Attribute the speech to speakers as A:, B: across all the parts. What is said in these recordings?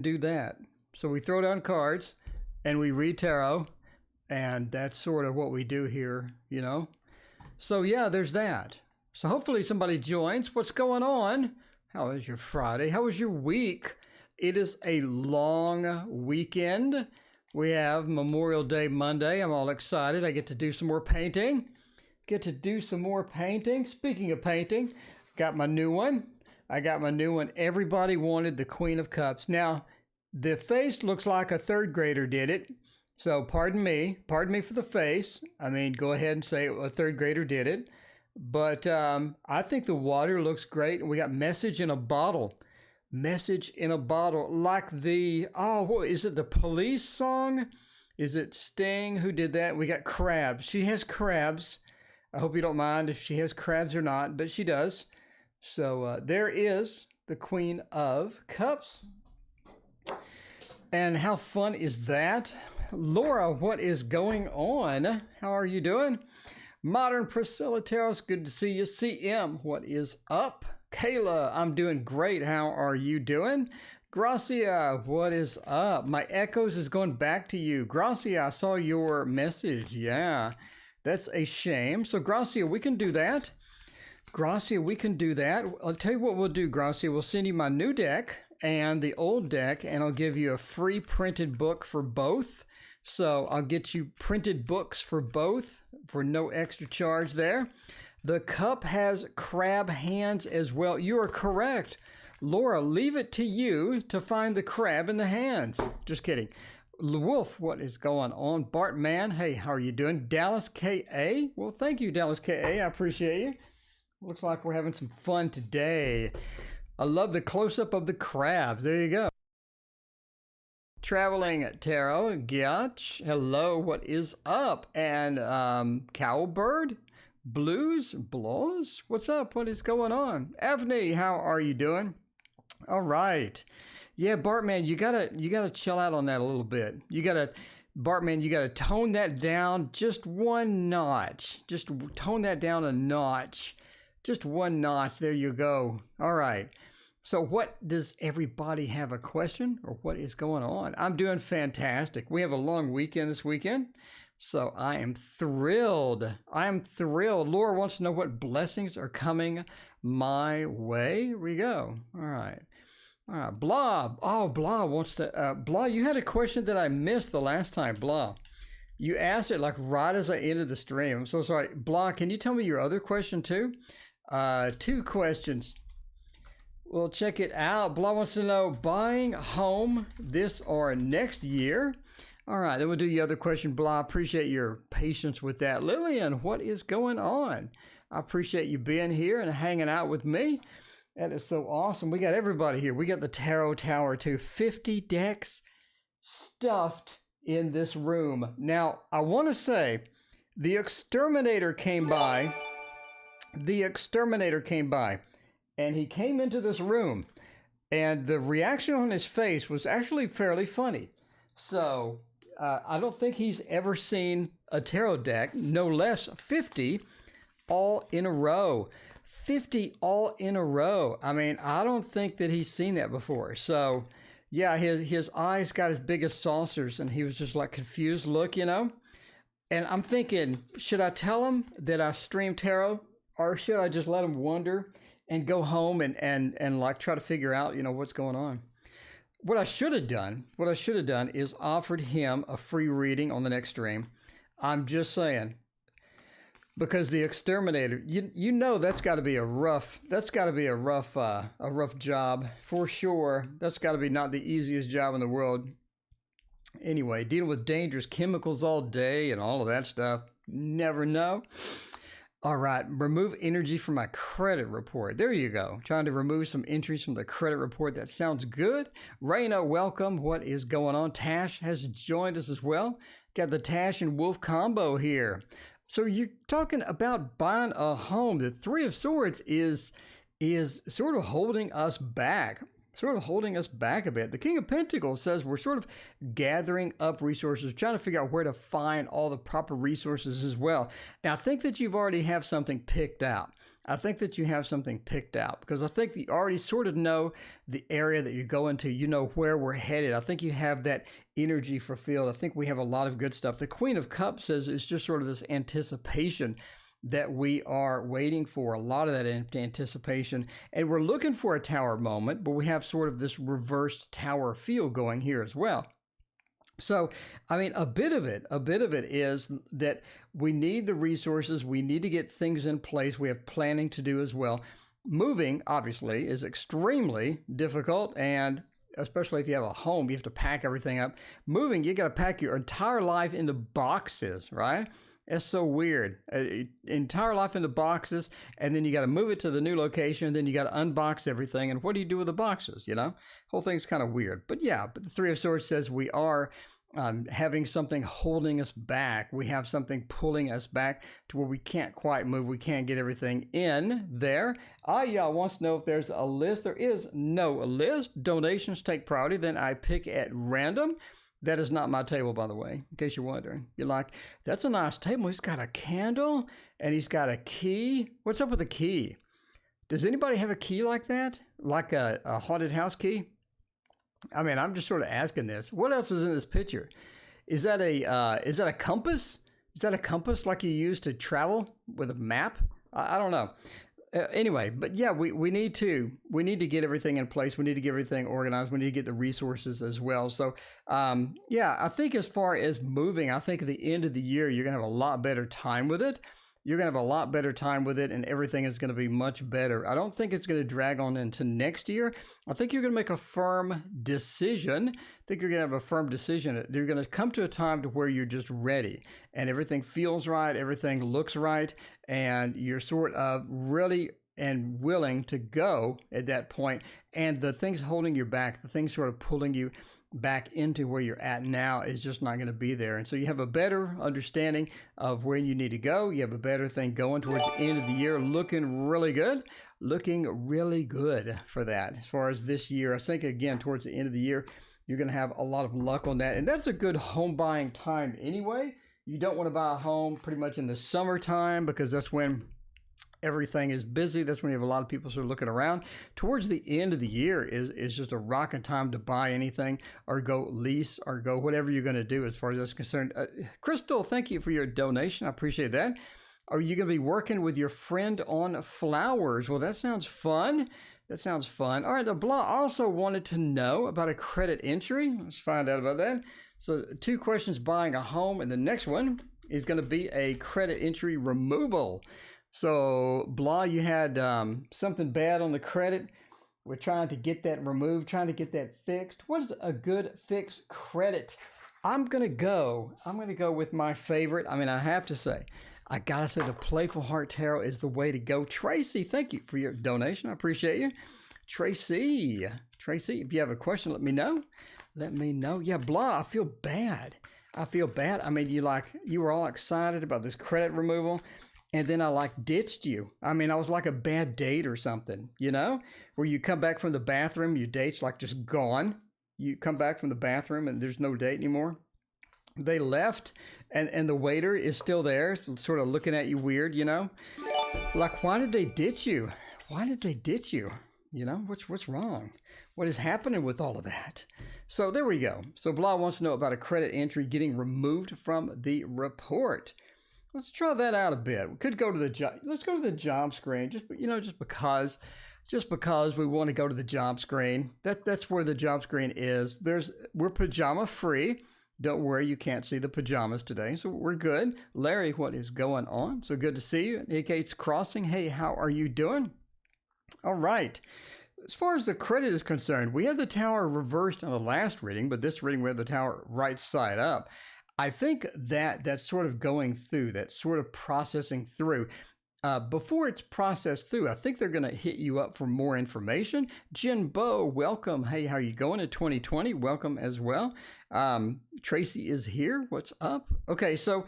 A: do that. So we throw down cards and we read tarot, and that's sort of what we do here, you know? So yeah, there's that. So hopefully somebody joins. What's going on? How is your Friday? How was your week? It is a long weekend. We have Memorial Day Monday. I'm all excited. I get to do some more painting. Speaking of painting, got my new one. Everybody wanted the Queen of Cups. Now, the face looks like a third grader did it. So pardon me for the face. I mean, go ahead and say a third grader did it. But I think the water looks great. We got message in a bottle. Message in a bottle. Like the, what is it, the Police song? Is it Sting who did that? We got crabs. She has crabs. I hope you don't mind if she has crabs or not, but she does. So there is the Queen of Cups. And how fun is that? Laura, what is going on? How are you doing? Modern Priscilla Taros, good to see you. CM, what is up? Kayla, I'm doing great. How are you doing? Gracia, what is up? My echoes is going back to you. Gracia, I saw your message. Yeah, that's a shame. So Gracia, we can do that. I'll tell you what we'll do, Gracia. We'll send you my new deck and the old deck, and I'll give you a free printed book for both. So I'll get you printed books for both for no extra charge there. The cup has crab hands as well. You are correct. Laura, leave it to you to find the crab in the hands. Just kidding. Wolf, what is going on? Bartman, hey, how are you doing? Dallas KA, well, thank you, Dallas KA. I appreciate you. Looks like we're having some fun today. I love the close-up of the crabs. There you go. Traveling Tarot, Gyatch, hello, what is up? And Cowbird, Blues, Blows, what's up? What is going on? Avni, how are you doing? All right. Yeah, Bartman, you gotta chill out on that a little bit. Bartman, you gotta tone that down just one notch. Just tone that down a notch. Just one notch. There you go. All right. So what, does everybody have a question or what is going on? I'm doing fantastic. We have a long weekend this weekend. So I am thrilled. Laura wants to know what blessings are coming my way. Here we go. All right. Blah. Oh, Blah wants to, Blah, you had a question that I missed the last time, Blah. You asked it like right as I ended the stream. I'm so sorry. Blah, can you tell me your other question too? 2 questions. Well, check it out. Blah wants to know, buying a home this or next year? All right, then we'll do the other question. Blah, appreciate your patience with that. Lillian, what is going on? I appreciate you being here and hanging out with me. That is so awesome. We got everybody here. We got the Tarot Tower too. 50 decks stuffed in this room. Now, I want to say the exterminator came by. And he came into this room, and the reaction on his face was actually fairly funny. So I don't think he's ever seen a tarot deck, no less 50 all in a row. 50 all in a row. I mean, I don't think that he's seen that before. So yeah, his eyes got as big as saucers, and he was just like confused look, you know? And I'm thinking, should I tell him that I stream tarot, or should I just let him wonder and go home and like try to figure out, you know, what's going on? What I should have done is offered him a free reading on the next stream. I'm just saying, because the exterminator, you know, that's got to be a rough job for sure. That's got to be not the easiest job in the world. Anyway, dealing with dangerous chemicals all day and all of that stuff. Never know. All right, remove energy from my credit report. There you go. Trying to remove some entries from the credit report. That sounds good. Raina, welcome. What is going on? Tash has joined us as well. Got the Tash and Wolf combo here. So you're talking about buying a home. The Three of Swords is sort of holding us back. A bit. The King of Pentacles says we're sort of gathering up resources, trying to figure out where to find all the proper resources as well. Now, I think that you've already have something picked out. I think that you have something picked out, because I think that you already sort of know the area that you're going to. You know where we're headed. I think you have that energy fulfilled. I think we have a lot of good stuff. The Queen of Cups says it's just sort of this anticipation that we are waiting for, a lot of that anticipation. And we're looking for a tower moment, but we have sort of this reversed tower feel going here as well. So, I mean, a bit of it is that we need the resources. We need to get things in place. We have planning to do as well. Moving, obviously, is extremely difficult, and especially if you have a home, you have to pack everything up. Moving, you got to pack your entire life into boxes, right? That's so weird. Entire life into boxes, and then you got to move it to the new location, and then you got to unbox everything. And what do you do with the boxes? You know, whole thing's kind of weird. But yeah, but the Three of Swords says we are having something holding us back. We have something pulling us back to where we can't quite move. We can't get everything in there. Y'all wants to know if there's a list. There is no list. Donations take priority. Then I pick at random. That is not my table, by the way, in case you're wondering. You're like, that's a nice table. He's got a candle and he's got a key. What's up with the key? Does anybody have a key like that? Like a haunted house key? I mean, I'm just sort of asking this. What else is in this picture? Is that a compass? Is that a compass like you use to travel with a map? I don't know. Anyway, but yeah, we need to get everything in place. We need to get everything organized. We need to get the resources as well. So, yeah, I think as far as moving, I think at the end of the year, you're going to have a lot better time with it. You're going to have a lot better time with it, and everything is going to be much better. I don't think it's going to drag on into next year. I think you're going to make a firm decision. I think you're going to have a firm decision. You're going to come to a time to where you're just ready, and everything feels right, everything looks right, and you're sort of really and willing to go at that point. And the things holding you back, the things sort of pulling you back into where you're at now is just not going to be there. And so you have a better understanding of where you need to go. You have a better thing going towards the end of the year, looking really good for that. As far as this year, I think, again, towards the end of the year, you're going to have a lot of luck on that. And that's a good home buying time anyway. You don't want to buy a home pretty much in the summertime, because that's when everything is busy. That's when you have a lot of people sort of looking around. Towards the end of the year is just a rocking time to buy anything or go lease or go whatever you're going to do as far as that's concerned. Crystal, thank you for your donation. I appreciate that. Are you going to be working with your friend on flowers? Well, that sounds fun. All right, Blah also wanted to know about a credit entry. Let's find out about that. So 2 questions, buying a home, and the next one is going to be a credit entry removal. So, Blah, you had something bad on the credit. We're trying to get that removed, trying to get that fixed. What is a good fixed credit? I'm going to go with my favorite. I mean, I have to say, I got to say the Playful Heart Tarot is the way to go. Tracy, thank you for your donation. I appreciate you. Tracy, if you have a question, let me know. Yeah, Blah, I feel bad. I mean, you were all excited about this credit removal. And then I ditched you. I mean, I was like a bad date or something, you know, where you come back from the bathroom, your date's just gone. You come back from the bathroom and there's no date anymore. They left and the waiter is still there, sort of looking at you weird, you know, why did they ditch you? You know, what's wrong? What is happening with all of that? So there we go. So Blah wants to know about a credit entry getting removed from the report. Let's try that out a bit. We could go to the job. Let's go to the job screen. Just because we want to go to the job screen. That's where the job screen is. We're pajama free. Don't worry, you can't see the pajamas today, so we're good. Larry, what is going on? So good to see you. Gates Crossing. Hey, how are you doing? All right. As far as the credit is concerned, we have the tower reversed on the last reading, but this reading we have the tower right side up. I think that's sort of going through, that's sort of processing through. Before it's processed through, I think they're going to hit you up for more information. Jen Bo, welcome. Hey, how are you going in 2020? Welcome as well. Tracy is here. What's up? Okay, so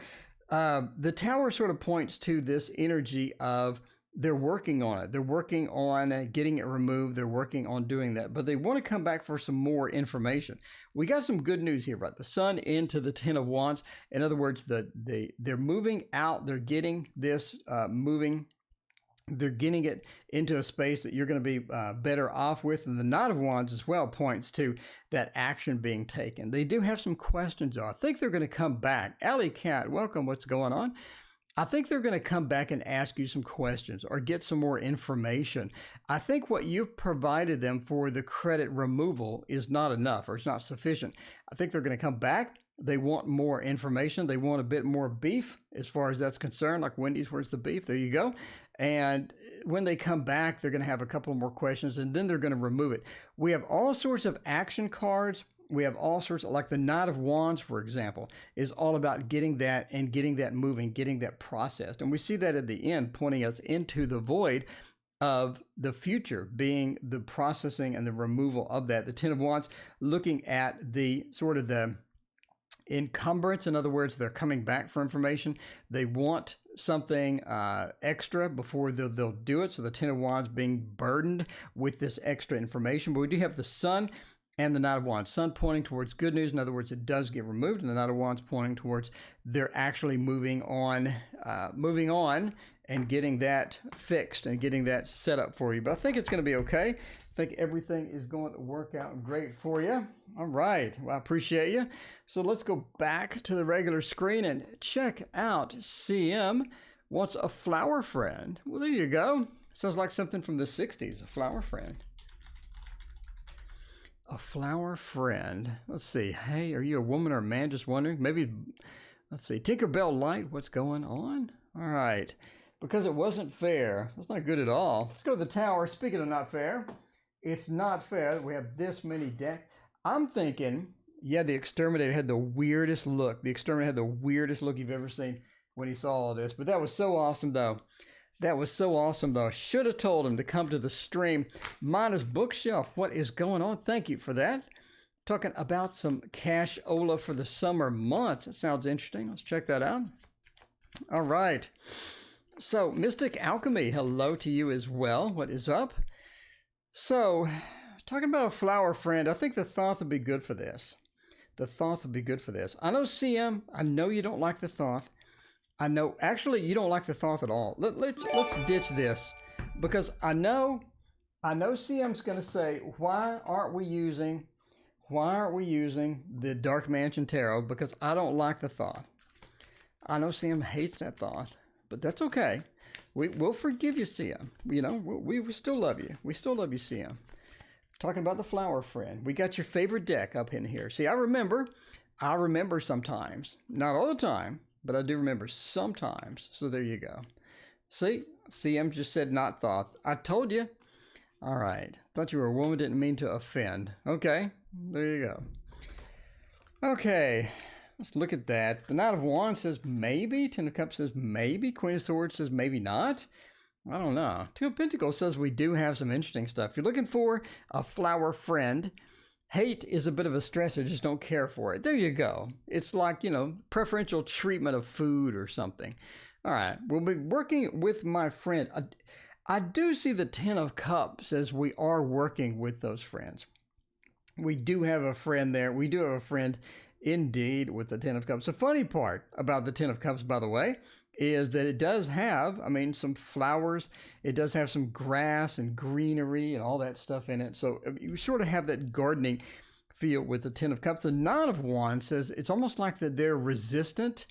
A: the tower sort of points to this energy of they're working on it. They're working on getting it removed. They're working on doing that, but they want to come back for some more information. We got some good news here about the Sun into the 10 of Wands. In other words, they're moving out. They're getting this moving they're getting it into a space that you're going to be better off with. And the Knight of Wands as well points to that action being taken. They do have some questions, though. I think they're going to come back. Alley Cat, welcome. What's going on? I think they're going to come back and ask you some questions or get some more information. I think what you've provided them for the credit removal is not enough, or it's not sufficient. I think they're going to come back. They want more information. They want a bit more beef as far as that's concerned, like Wendy's, where's the beef? There you go. And when they come back, they're going to have a couple more questions, and then they're going to remove it. We have all sorts of action cards. We have all sorts of, like the Knight of Wands, for example, is all about getting that and getting that moving, getting that processed. And we see that at the end, pointing us into the void of the future, being the processing and the removal of that. The Ten of Wands, looking at the sort of the encumbrance. In other words, they're coming back for information. They want something extra before they'll do it. So the Ten of Wands being burdened with this extra information. But we do have the Sun and the Knight of Wands. Sun pointing towards good news. In other words, it does get removed. And the Knight of Wands pointing towards they're actually moving on and getting that fixed and getting that set up for you. But I think it's going to be okay. I think everything is going to work out great for you. All right. Well, I appreciate you. So let's go back to the regular screen and check out CM. What's a flower friend? Well, there you go. Sounds like something from the 60s, a flower friend. A flower friend. Let's see. Hey, are you a woman or a man? Just wondering. Maybe, let's see. Tinkerbell Light, what's going on? All right. Because it wasn't fair. That's not good at all. Let's go to the tower. Speaking of not fair, it's not fair that we have this many decks. I'm thinking, yeah, the Exterminator had the weirdest look. The Exterminator had the weirdest look you've ever seen when he saw all this. But that was so awesome, though. That was so awesome, though. Should have told him to come to the stream. Minus Bookshelf, what is going on? Thank you for that. Talking about some cashola for the summer months. That sounds interesting. Let's check that out. All right. So, Mystic Alchemy, hello to you as well. What is up? So, talking about a flower friend, I think the Thoth would be good for this. The Thoth would be good for this. I know, CM, I know you don't like the Thoth. I know, actually, you don't like the Thoth at all. Let's ditch this, because I know CM's going to say, why aren't we using the Dark Mansion Tarot? Because I don't like the Thoth. I know CM hates that Thoth, but that's okay. We'll forgive you, CM. You know, we still love you. We still love you, CM. Talking about the flower friend. We got your favorite deck up in here. See, I remember sometimes, not all the time, but I do remember sometimes. So there you go. See, CM just said not Thoth. I told you. All right. Thought you were a woman, didn't mean to offend. Okay. There you go. Okay. Let's look at that. The Knight of Wands says maybe. Ten of Cups says maybe. Queen of Swords says maybe not. I don't know. Two of Pentacles says we do have some interesting stuff. If you're looking for a flower friend, hate is a bit of a stretch. I just don't care for it. There you go. It's like, you know, preferential treatment of food or something. All right. We'll be working with my friend. I do see the Ten of Cups as we are working with those friends. We do have a friend there. We do have a friend indeed with the Ten of Cups. The funny part about the Ten of Cups, by the way, is that it does have, I mean, some flowers. It does have some grass and greenery and all that stuff in it. So you sort of have that gardening feel with the Ten of Cups. The Nine of Wands says it's almost like that they're resistant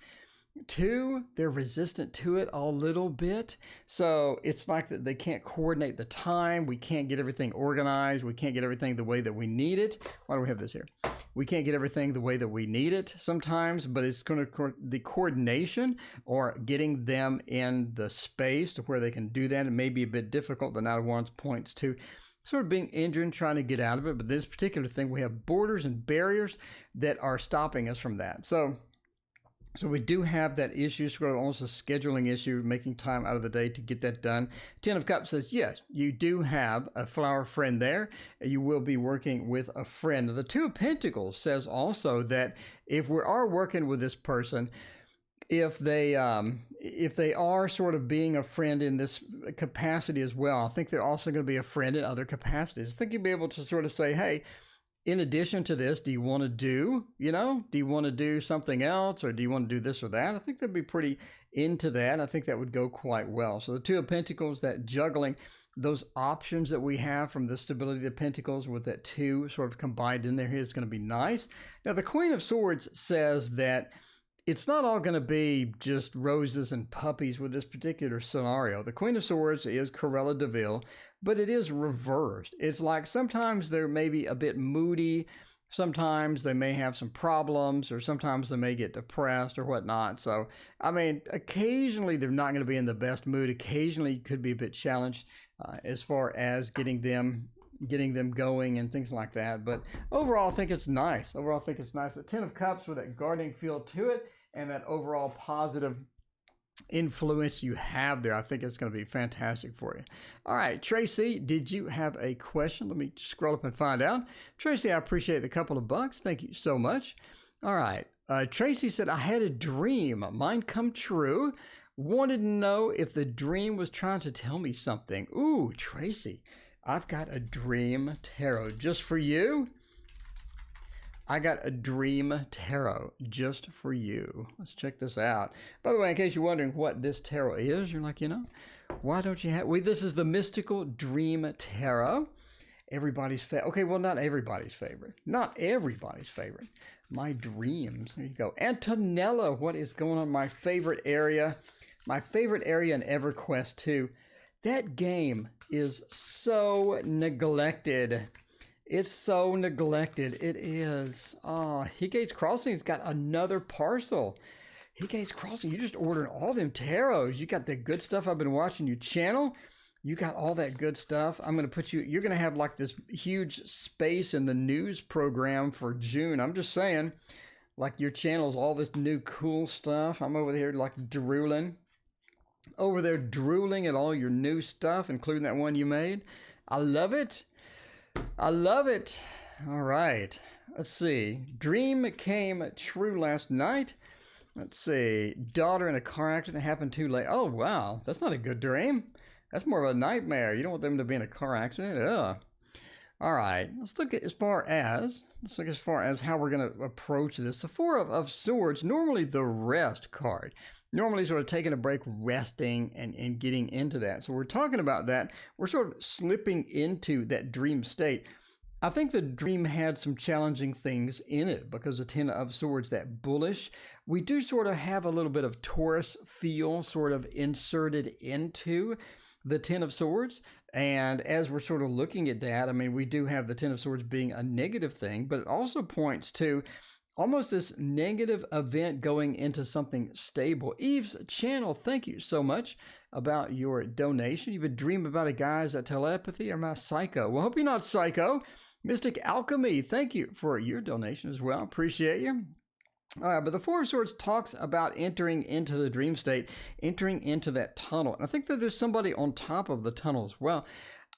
A: to it a little bit. So it's like that they can't coordinate the time. We can't get everything organized. We can't get everything the way that we need it. Why do we have this here? We can't get everything the way that we need it sometimes, but it's going to, the coordination or getting them in the space to where they can do that, it may be a bit difficult. The Knight of Wands points to sort of being injured and trying to get out of it. But this particular thing, we have borders and barriers that are stopping us from that. So we do have that issue, sort of almost a scheduling issue, making time out of the day to get that done. Ten of Cups says, yes, you do have a flower friend there. You will be working with a friend. The Two of Pentacles says also that if we are working with this person, if they are sort of being a friend in this capacity as well, I think they're also going to be a friend in other capacities. I think you'll be able to sort of say, hey, in addition to this, do you want to do, do you want to do something else, or do you want to do this or that? I think they'd be pretty into that. I think that would go quite well. So the Two of Pentacles, that juggling, those options that we have from the stability of the Pentacles with that two sort of combined in there is going to be nice. Now, the Queen of Swords says that it's not all going to be just roses and puppies with this particular scenario. The Queen of Swords is Cruella de Vil, but it is reversed. It's like sometimes they're maybe a bit moody, sometimes they may have some problems, or sometimes they may get depressed or whatnot. So, I mean, occasionally they're not going to be in the best mood. Occasionally you could be a bit challenged as far as getting them going and things like that. But overall, I think it's nice. The Ten of Cups with that guarding feel to it and that overall positive influence you have there, I think it's going to be fantastic for you. All right, Tracy, did you have a question? Let me scroll up and find out. Tracy, I appreciate the couple of bucks. Thank you so much. All right. Tracy said, I had a dream. Mine come true. Wanted to know if the dream was trying to tell me something. Ooh, Tracy, I've got a dream tarot just for you. I got a dream tarot just for you. Let's check this out. By the way, in case you're wondering what this tarot is, you're like, why don't you have... this is the Mystical Dream Tarot. Everybody's favorite. Okay, well, not everybody's favorite. Not everybody's favorite. My dreams. There you go. Antonella, what is going on? My favorite area. My favorite area in EverQuest 2. That game is so neglected. It's so neglected. It is. Higate's Crossing's got another parcel. Higate's Crossing, you just ordered all them tarots. You got the good stuff I've been watching your channel. You got all that good stuff. I'm going to put you, you're going to have like this huge space in the news program for June. I'm just saying, like your channel's all this new cool stuff. I'm over here like drooling. Over there drooling at all your new stuff, including that one you made. I love it. I love it. All right. Let's see. Dream came true last night. Let's see. Daughter in a car accident happened too late. Oh, wow. That's not a good dream. That's more of a nightmare. You don't want them to be in a car accident. Ugh. All right. Let's look as far as how we're going to approach this. The Four of Swords, normally the rest card. Normally sort of taking a break, resting, and getting into that. So we're talking about that. We're sort of slipping into that dream state. I think the dream had some challenging things in it because the Ten of Swords, that bullish, we do sort of have a little bit of Taurus feel sort of inserted into the Ten of Swords. And as we're sort of looking at that, I mean, we do have the Ten of Swords being a negative thing, but it also points to almost this negative event going into something stable. Eve's channel, thank you so much about your donation. You've been dreaming about a guy. Is that telepathy or am I psycho? Well, hope you're not psycho. Mystic Alchemy, thank you for your donation as well. Appreciate you. But the Four of Swords talks about entering into the dream state, entering into that tunnel. And I think that there's somebody on top of the tunnel as well.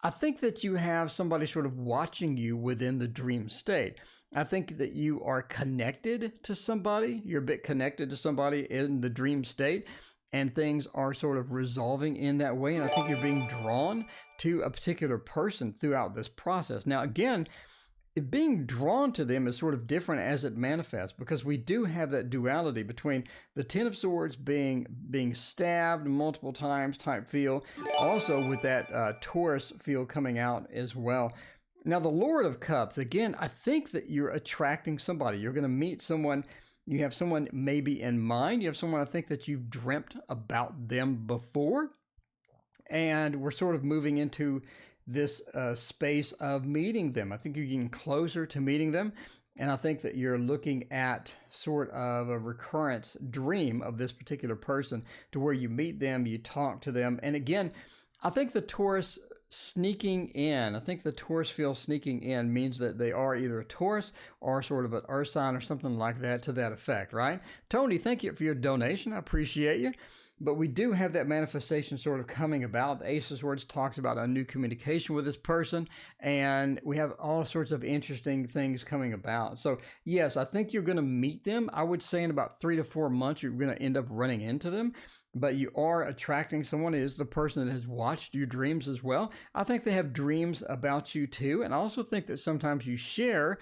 A: I think that you have somebody sort of watching you within the dream state. I think that you are connected to somebody. You're a bit connected to somebody in the dream state, and things are sort of resolving in that way. And I think you're being drawn to a particular person throughout this process. Now, again, being drawn to them is sort of different as it manifests, because we do have that duality between the Ten of Swords being stabbed multiple times type feel, also with that Taurus feel coming out as well. Now, the Lord of Cups, again, I think that you're attracting somebody. You're going to meet someone. You have someone maybe in mind. You have someone I think that you've dreamt about them before. And we're sort of moving into this space of meeting them. I think you're getting closer to meeting them. And I think that you're looking at sort of a recurrence dream of this particular person to where you meet them, you talk to them. And again, I think the Taurus sneaking in, I think the Taurus feel sneaking in means that they are either a Taurus or sort of an earth sign or something like that to that effect, right? Tony, thank you for your donation. I appreciate you. but we do have that manifestation sort of coming about. The Ace of Swords talks about a new communication with this person, and we have all sorts of interesting things coming about. So yes, I think you're going to meet them. I would say in about 3 to 4 months, you're going to end up running into them, but you are attracting someone. It is the person that has watched your dreams as well. I think they have dreams about you too. And I also think that sometimes you share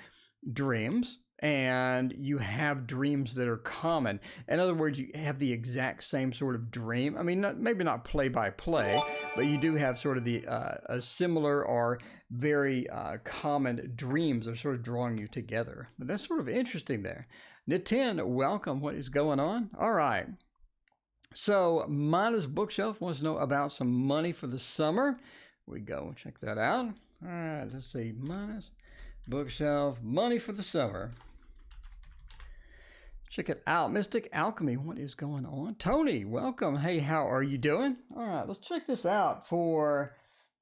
A: dreams and you have dreams that are common. In other words, you have the exact same sort of dream. I mean, maybe not play by play, but you do have sort of the a similar or very common dreams are sort of drawing you together. But that's sort of interesting there. Nitin, welcome. What is going on? All right. So Minus Bookshelf wants to know about some money for the summer. We go check that out. All right, let's see. Minus Bookshelf, money for the summer. Check it out. Mystic Alchemy, what is going on? Tony, welcome. Hey, how are you doing? All right, let's check this out for,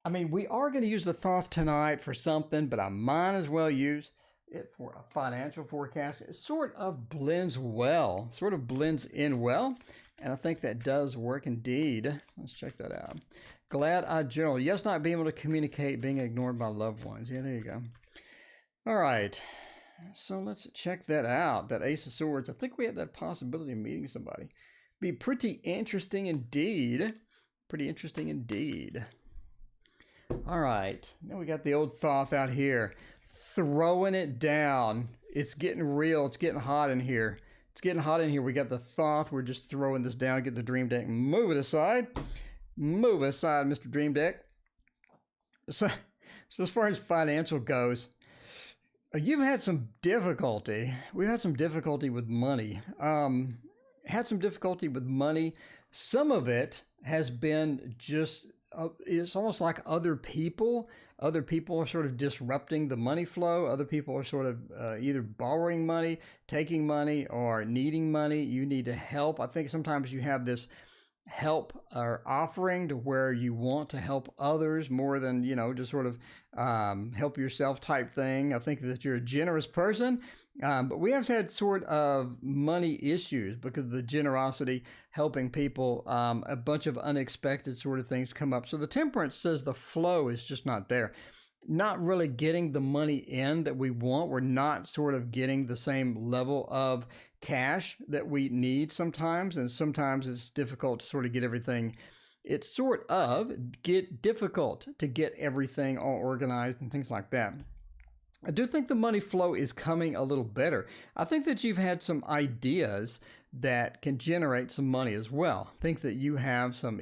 A: we are going to use the Thoth tonight for something, but I might as well use it for a financial forecast. It sort of blends in well, and I think that does work indeed. Let's check that out. Glad I journal. Yes, not being able to communicate, being ignored by loved ones. Yeah, there you go. All right, so let's check that out. That Ace of Swords. I think we have that possibility of meeting somebody. Be pretty interesting indeed. Pretty interesting indeed. All right, now we got the old Thoth out here, throwing it down. It's getting real. It's getting hot in here. It's getting hot in here. We got the Thoth. We're just throwing this down. Get the Dream Deck. Move it aside. Move it aside, Mr. Dream Deck. So as far as financial goes, you've had some difficulty. We've had some difficulty with money. Had some difficulty with money. Some of it has been just, it's almost like other people. Other people are sort of disrupting the money flow. Other people are sort of either borrowing money, taking money, or needing money. You need to help. I think sometimes you have this help or offering to where you want to help others more than, just sort of help yourself type thing. I think that you're a generous person, but we have had sort of money issues because of the generosity, helping people, a bunch of unexpected sort of things come up. So the Temperance says the flow is just not there. Not really getting the money in that we want. We're not sort of getting the same level of cash that we need sometimes, and sometimes it's difficult to sort of get everything. It's sort of difficult to get everything all organized and things like that. I do think the money flow is coming a little better. I think that you've had some ideas that can generate some money as well. I think that you have some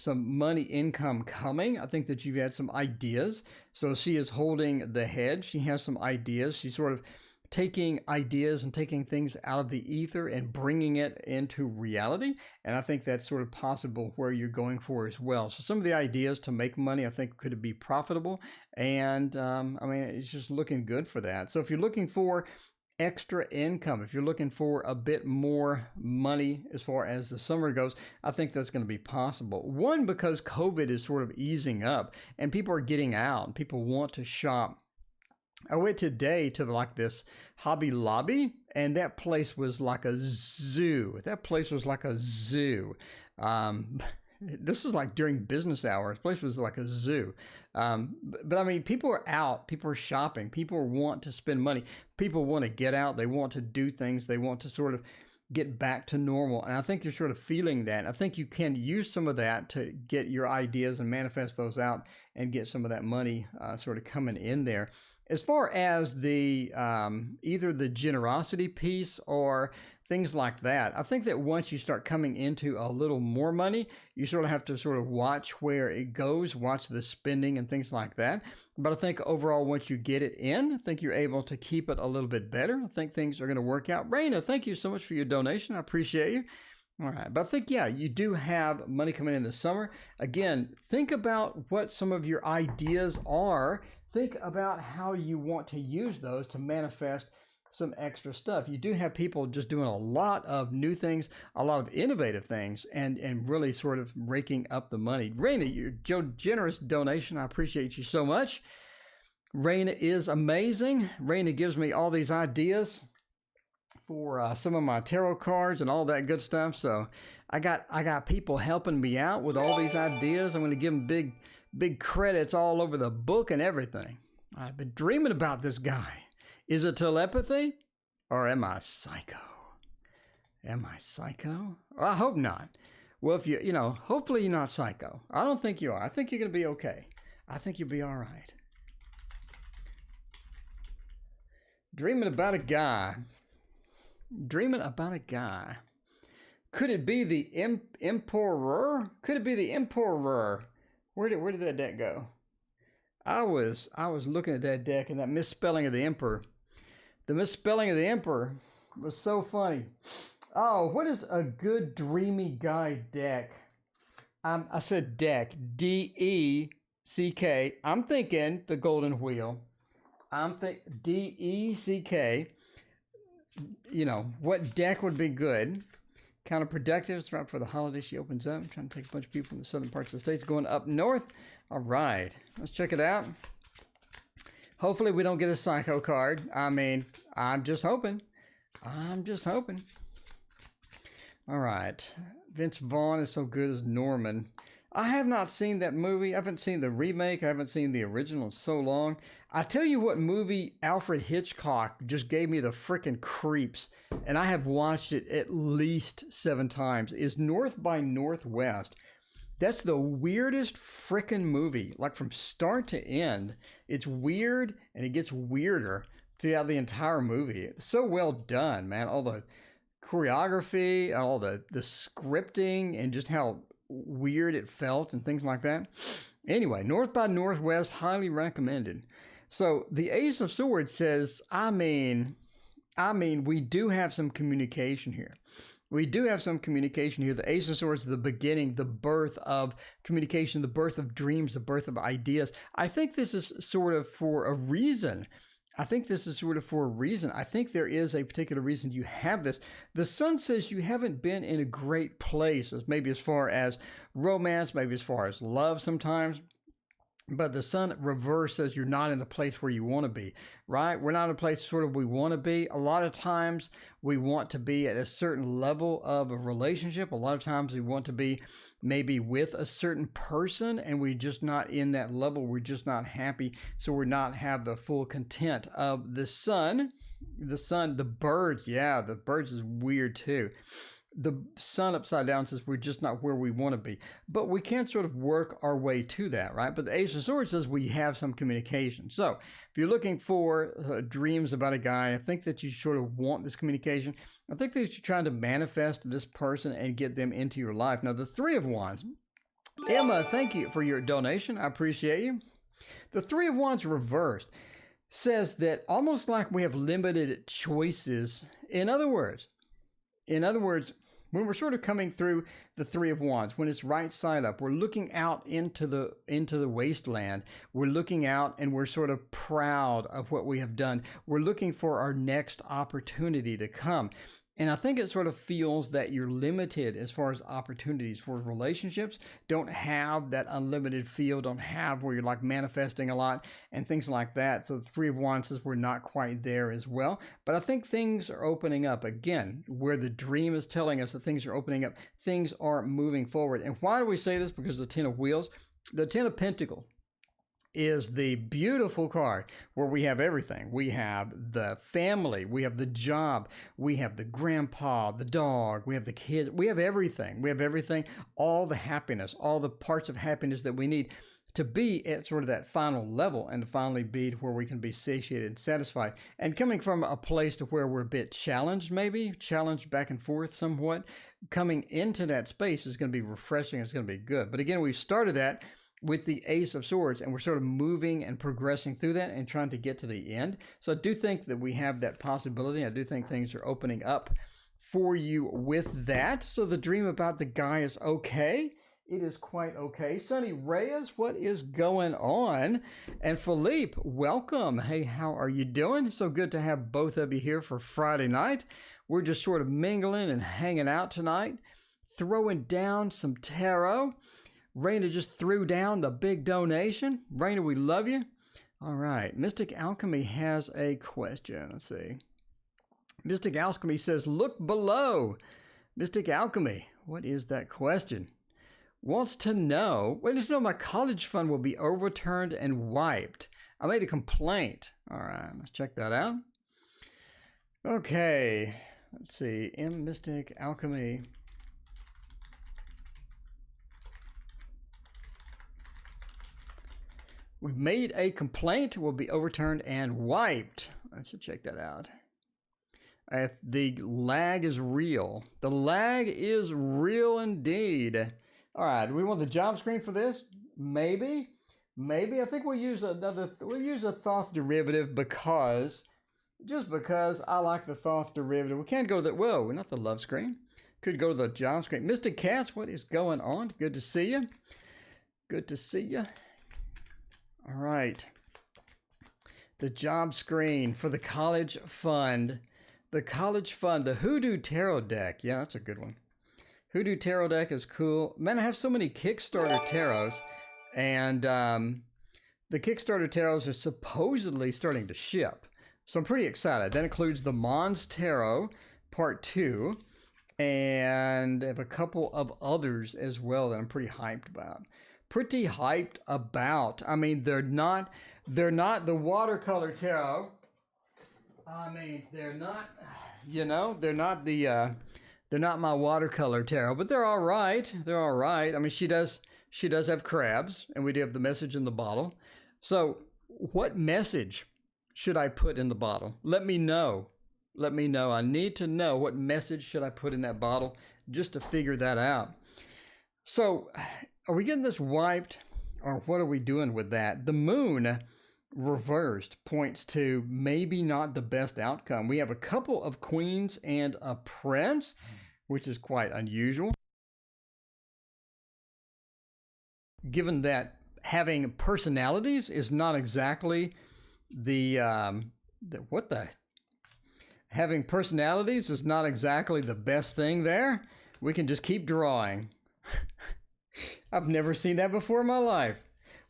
A: money income coming. I think that you've had some ideas. So she is holding the head. She has some ideas. She's sort of taking ideas and taking things out of the ether and bringing it into reality. And I think that's sort of possible where you're going for as well. So some of the ideas to make money, I think, could be profitable. And it's just looking good for that. So if you're looking for extra income, if you're looking for a bit more money as far as the summer goes, I think that's going to be possible. One, because COVID is sort of easing up and people are getting out and people want to shop. I went today to this Hobby Lobby, and that place was like a zoo. This is like during business hours. The place was like a zoo. But people are out. People are shopping. People want to spend money. People want to get out. They want to do things. They want to sort of get back to normal. And I think you're sort of feeling that. I think you can use some of that to get your ideas and manifest those out and get some of that money sort of coming in there. As far as the either the generosity piece or things like that, I think that once you start coming into a little more money, you sort of have to sort of watch where it goes, watch the spending and things like that. But I think overall, once you get it in, I think you're able to keep it a little bit better. I think things are going to work out. Raina, thank you so much for your donation. I appreciate you. All right. But I think, you do have money coming in the summer. Again, think about what some of your ideas are. Think about how you want to use those to manifest some extra stuff. You do have people just doing a lot of new things, a lot of innovative things, and really sort of raking up the money. Raina, your generous donation, I appreciate you so much. Raina is amazing. Raina gives me all these ideas for some of my tarot cards and all that good stuff. So I got people helping me out with all these ideas. I'm going to give them big credits all over the book and everything. I've been dreaming about this guy. Is it telepathy or am I psycho? Am I psycho? Well, I hope not. Well, if hopefully you're not psycho. I don't think you are. I think you're going to be okay. I think you'll be all right. Dreaming about a guy. Dreaming about a guy. Could it be the Emperor? Could it be the Emperor? Where did that deck go? I was looking at that deck and that misspelling of the Emperor. The misspelling of the Emperor was so funny. Oh, what is a good dreamy guy deck? I said deck. D-E-C-K. I'm thinking the Golden Wheel. I'm thinking D-E-C-K. What deck would be good? Counterproductive. It's right for the holiday. She opens up. I'm trying to take a bunch of people from the southern parts of the states going up north. All right. Let's check it out. Hopefully we don't get a psycho card. I mean, I'm just hoping. All right. Vince Vaughn is so good as Norman. I have not seen that movie. I haven't seen the remake. I haven't seen the original in so long. I tell you what movie Alfred Hitchcock just gave me the freaking creeps, and I have watched it at least 7 times, is North by Northwest. That's the weirdest freaking movie, like from start to end. It's weird, and it gets weirder throughout the entire movie. It's so well done, man. All the choreography, all the scripting, and just how weird it felt and things like that. Anyway, North by Northwest, highly recommended. So the Ace of Swords says, I mean, we do have some communication here. The Ace of Swords is the beginning, the birth of communication, the birth of dreams, the birth of ideas. I think this is sort of for a reason. I think there is a particular reason you have this. The Sun says you haven't been in a great place, maybe as far as romance, maybe as far as love sometimes. But the Sun reverse says you're not in the place where you want to be, right? We're not in a place sort of we want to be. A lot of times we want to be at a certain level of a relationship. A lot of times we want to be maybe with a certain person and we're just not in that level. We're just not happy. So we're not have the full content of the Sun. The birds. Yeah, the birds is weird too. The Sun upside down says we're just not where we want to be. But we can't sort of work our way to that, right? But the Ace of Swords says we have some communication. So if you're looking for dreams about a guy, I think that you sort of want this communication. I think that you're trying to manifest this person and get them into your life. Now, the Three of Wands. Emma, thank you for your donation. I appreciate you. The Three of Wands reversed says that almost like we have limited choices. In other words, when we're sort of coming through the Three of Wands, when it's right side up, we're looking out into the wasteland. We're looking out and we're sort of proud of what we have done. We're looking for our next opportunity to come. And I think it sort of feels that you're limited as far as opportunities for relationships. Don't have that unlimited feel, don't have where you're like manifesting a lot and things like that. So the Three of Wands says we're not quite there as well. But I think things are opening up. Again, where the dream is telling us that things are opening up, things are moving forward. And why do we say this? Because the Ten of Wheels, the Ten of Pentacles is the beautiful card where we have everything. We have the family, we have the job, we have the grandpa, the dog, we have the kids, we have everything. We have everything, all the happiness, all the parts of happiness that we need to be at sort of that final level and to finally be to where we can be satiated and satisfied. And coming from a place to where we're a bit challenged, maybe challenged back and forth somewhat, coming into that space is going to be refreshing. It's going to be good. But again, we started that with the Ace of Swords, and we're sort of moving and progressing through that and trying to get to the end. So I do think that we have that possibility. I do think things are opening up for you with that. So the dream about the guy is okay. It is quite okay. Sonny Reyes, what is going on? And Philippe, welcome. Hey, how are you doing? So good to have both of you here for Friday night. We're just sort of mingling and hanging out tonight, throwing down some tarot. Raina just threw down the big donation. Raina, we love you. All right. Mystic Alchemy has a question. Let's see. Mystic Alchemy says, look below. Mystic Alchemy, what is that question? Wants to know, my college fund will be overturned and wiped. I made a complaint. All right, let's check that out. Okay, let's see. Mystic Alchemy. We've made a complaint, will be overturned and wiped. Let's check that out. The lag is real. The lag is real indeed. All right, do we want the job screen for this? Maybe. I think we'll use a Thoth derivative just because I like the Thoth derivative. We can't go to we're not the love screen. Could go to the job screen. Mr. Katz, what is going on? Good to see you. Good to see you. All right. The job screen for the college fund. The college fund, the Hoodoo Tarot deck. Yeah, that's a good one. Hoodoo Tarot deck is cool. Man, I have so many Kickstarter tarots, and the Kickstarter tarots are supposedly starting to ship. So I'm pretty excited. That includes the Mons Tarot Part 2, and I have a couple of others as well that I'm pretty hyped about. I mean, they're not the watercolor tarot. I mean, they're not they're not my watercolor tarot, but they're all right. They're all right. I mean, she does have crabs, and we do have the message in the bottle. So what message should I put in the bottle? Let me know. Let me know. I need to know what message should I put in that bottle just to figure that out. So are we getting this wiped, or what are we doing with that? The moon reversed points to maybe not the best outcome. We have a couple of queens and a prince, which is quite unusual, given that having personalities is not exactly having personalities is not exactly the best thing there. We can just keep drawing. I've never seen that before in my life.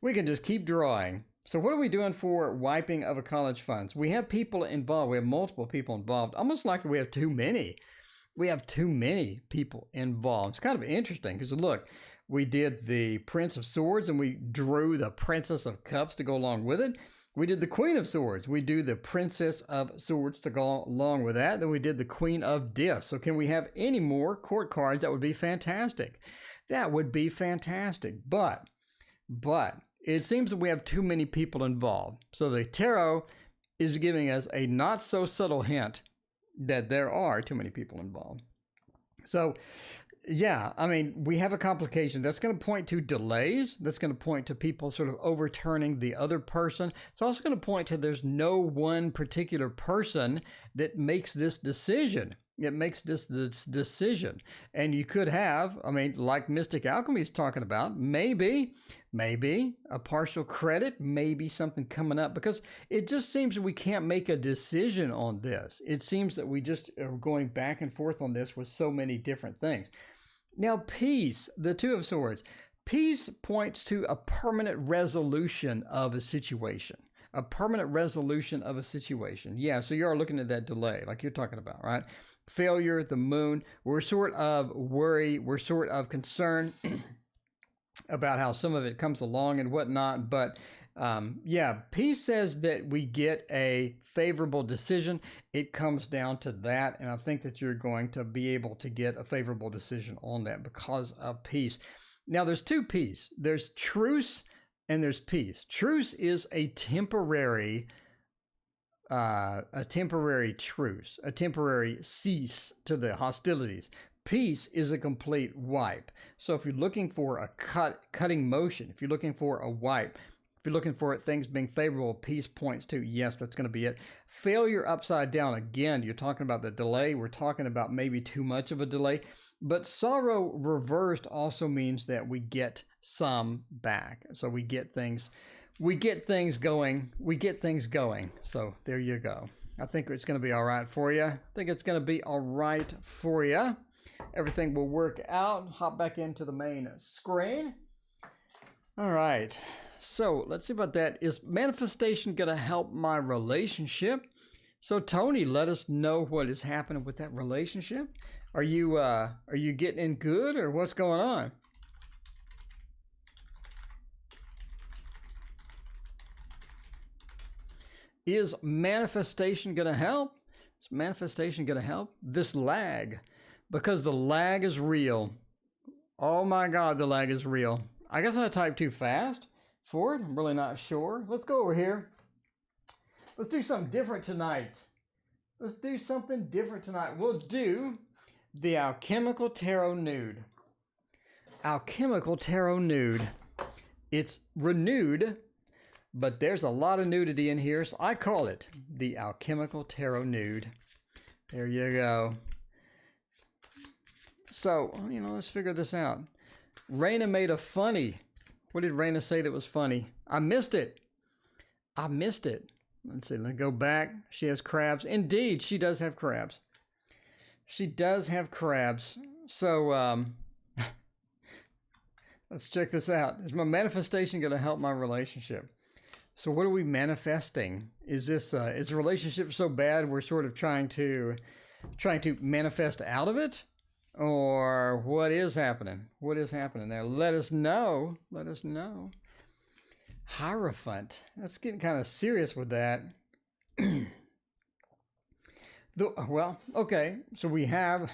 A: We can just keep drawing. So what are we doing for wiping of a college funds? We have people involved. We have multiple people involved. Almost like we have too many. We have too many people involved. It's kind of interesting because look, we did the Prince of Swords and we drew the Princess of Cups to go along with it. We did the Queen of Swords. We do the Princess of Swords to go along with that. Then we did the Queen of Discs. So can we have any more court cards? That would be fantastic. That would be fantastic. But it seems that we have too many people involved. So the tarot is giving us a not so subtle hint that there are too many people involved. So yeah, I mean, we have a complication that's going to point to delays. That's going to point to people sort of overturning the other person. It's also going to point to there's no one particular person that makes this decision. It makes this decision. And you could have, I mean, like Mystic Alchemy is talking about, maybe a partial credit, maybe something coming up, because it just seems that we can't make a decision on this. It seems that we just are going back and forth on this with so many different things. Now, peace, the Two of Swords. Peace points to a permanent resolution of a situation. A permanent resolution of a situation. Yeah, so you're looking at that delay, like you're talking about, right? Failure, the moon. We're sort of worried. We're sort of concerned about how some of it comes along and whatnot. But yeah, peace says that we get a favorable decision. It comes down to that. And I think that you're going to be able to get a favorable decision on that because of peace. Now, there's two peace. There's truce and there's peace. Truce is a temporary truce, a temporary cease to the hostilities. Peace is a complete wipe. So if you're looking for a cutting motion, if you're looking for a wipe, if you're looking for things being favorable, peace points to, yes, that's going to be it. Failure upside down, again, you're talking about the delay. We're talking about maybe too much of a delay. But sorrow reversed also means that we get some back. So we get things going. So there you go. I think it's going to be all right for you. Everything will work out. Hop back into the main screen. All right. So let's see about that. Is manifestation going to help my relationship? So Tony, let us know what is happening with that relationship. Are you getting in good, or what's going on? Is manifestation going to help? Is manifestation going to help? This lag, because the lag is real. Oh my God, the lag is real. I guess I typed too fast for it. I'm really not sure. Let's go over here. Let's do something different tonight. Let's do something different tonight. We'll do the Alchemical Tarot Nude. Alchemical Tarot Nude. It's renewed, but there's a lot of nudity in here, so I call it the Alchemical Tarot Nude. There you go. So, let's figure this out. Raina made a funny. What did Raina say that was funny? I missed it. I missed it. Let's see. Let's go back. She has crabs. Indeed, she does have crabs. She does have crabs. So, let's check this out. Is my manifestation going to help my relationship? So what are we manifesting? Is this is the relationship so bad we're sort of trying to manifest out of it? Or what is happening? What is happening there? Let us know. Let us know. Hierophant. That's getting kind of serious with that. Well, okay. So we have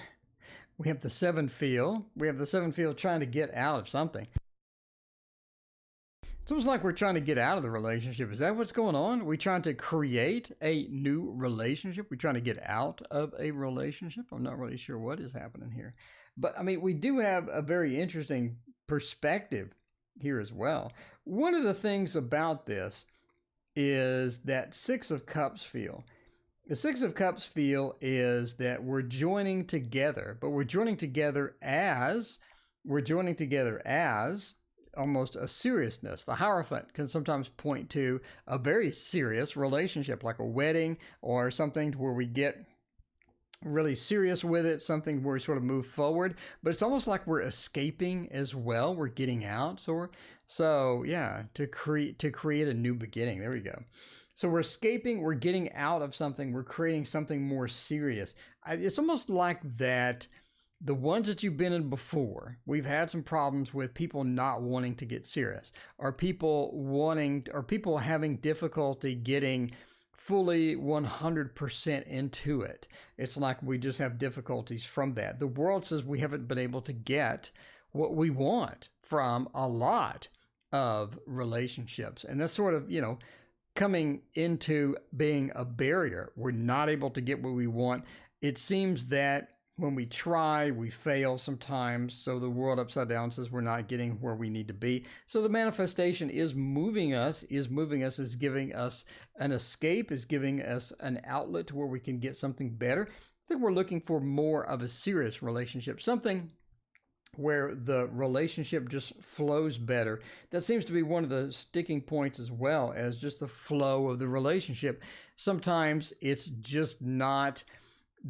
A: the seven feel. We have the seven feel trying to get out of something. It's almost like we're trying to get out of the relationship. Is that what's going on? Are we trying to create a new relationship? We're trying to get out of a relationship? I'm not really sure what is happening here. But, I mean, we do have a very interesting perspective here as well. One of the things about this is that Six of Cups feel. The Six of Cups feel is that we're joining together, but we're joining together as almost a seriousness. The Hierophant can sometimes point to a very serious relationship, like a wedding or something where we get really serious with it, something where we sort of move forward, but it's almost like we're escaping as well. We're getting out. So yeah, to create a new beginning. There we go. So we're escaping, we're getting out of something, we're creating something more serious. It's almost like that. The ones that you've been in before, we've had some problems with people not wanting to get serious, or people having difficulty getting fully 100% into it. It's like we just have difficulties from that. The world says we haven't been able to get what we want from a lot of relationships. And that's sort of, coming into being a barrier. We're not able to get what we want. It seems that when we try, we fail sometimes. So the world upside down says we're not getting where we need to be. So the manifestation is moving us, is giving us an escape, is giving us an outlet to where we can get something better. I think we're looking for more of a serious relationship, something where the relationship just flows better. That seems to be one of the sticking points as well, as just the flow of the relationship. Sometimes it's just not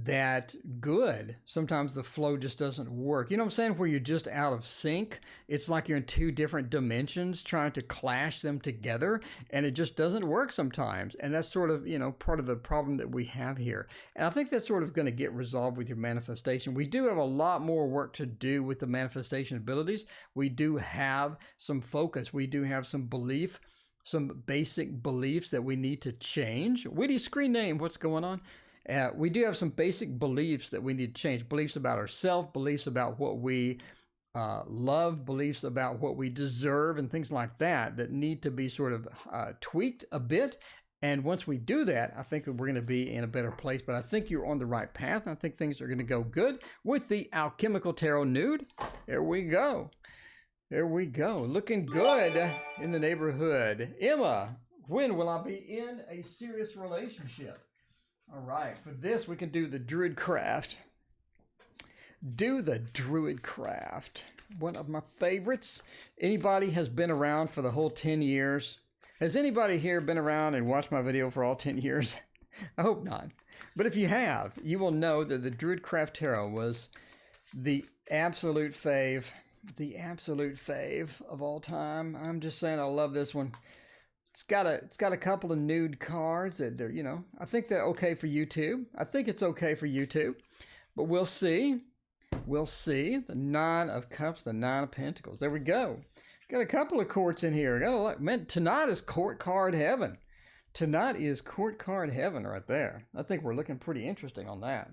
A: that good. Sometimes the flow just doesn't work. You know what I'm saying? Where you're just out of sync. It's like you're in two different dimensions trying to clash them together, and it just doesn't work sometimes. And that's sort of, part of the problem that we have here. And I think that's sort of going to get resolved with your manifestation. We do have a lot more work to do with the manifestation abilities. We do have some focus. We do have some belief, some basic beliefs that we need to change. Witty screen name, what's going on? We do have some basic beliefs that we need to change. Beliefs about ourselves, beliefs about what we love, beliefs about what we deserve, and things like that need to be sort of tweaked a bit. And once we do that, I think that we're going to be in a better place. But I think you're on the right path. I think things are going to go good with the Alchemical Tarot Nude. There we go. There we go. Looking good in the neighborhood. Emma, when will I be in a serious relationship? All right, for this, we can do the Druid Craft. Do the Druid Craft. One of my favorites. Anybody has been around for the whole 10 years? Has anybody here been around and watched my video for all 10 years? I hope not. But if you have, you will know that the Druid Craft Tarot was the absolute fave of all time. I'm just saying I love this one. it's got a couple of nude cards that they're, you know, I think they're okay for YouTube. I think it's okay for YouTube, but we'll see. We'll see. The Nine of Cups, the Nine of Pentacles. There we go. Got a couple of courts in here. Got a lot. Man, tonight is court card heaven. Tonight is court card heaven right there. I think we're looking pretty interesting on that.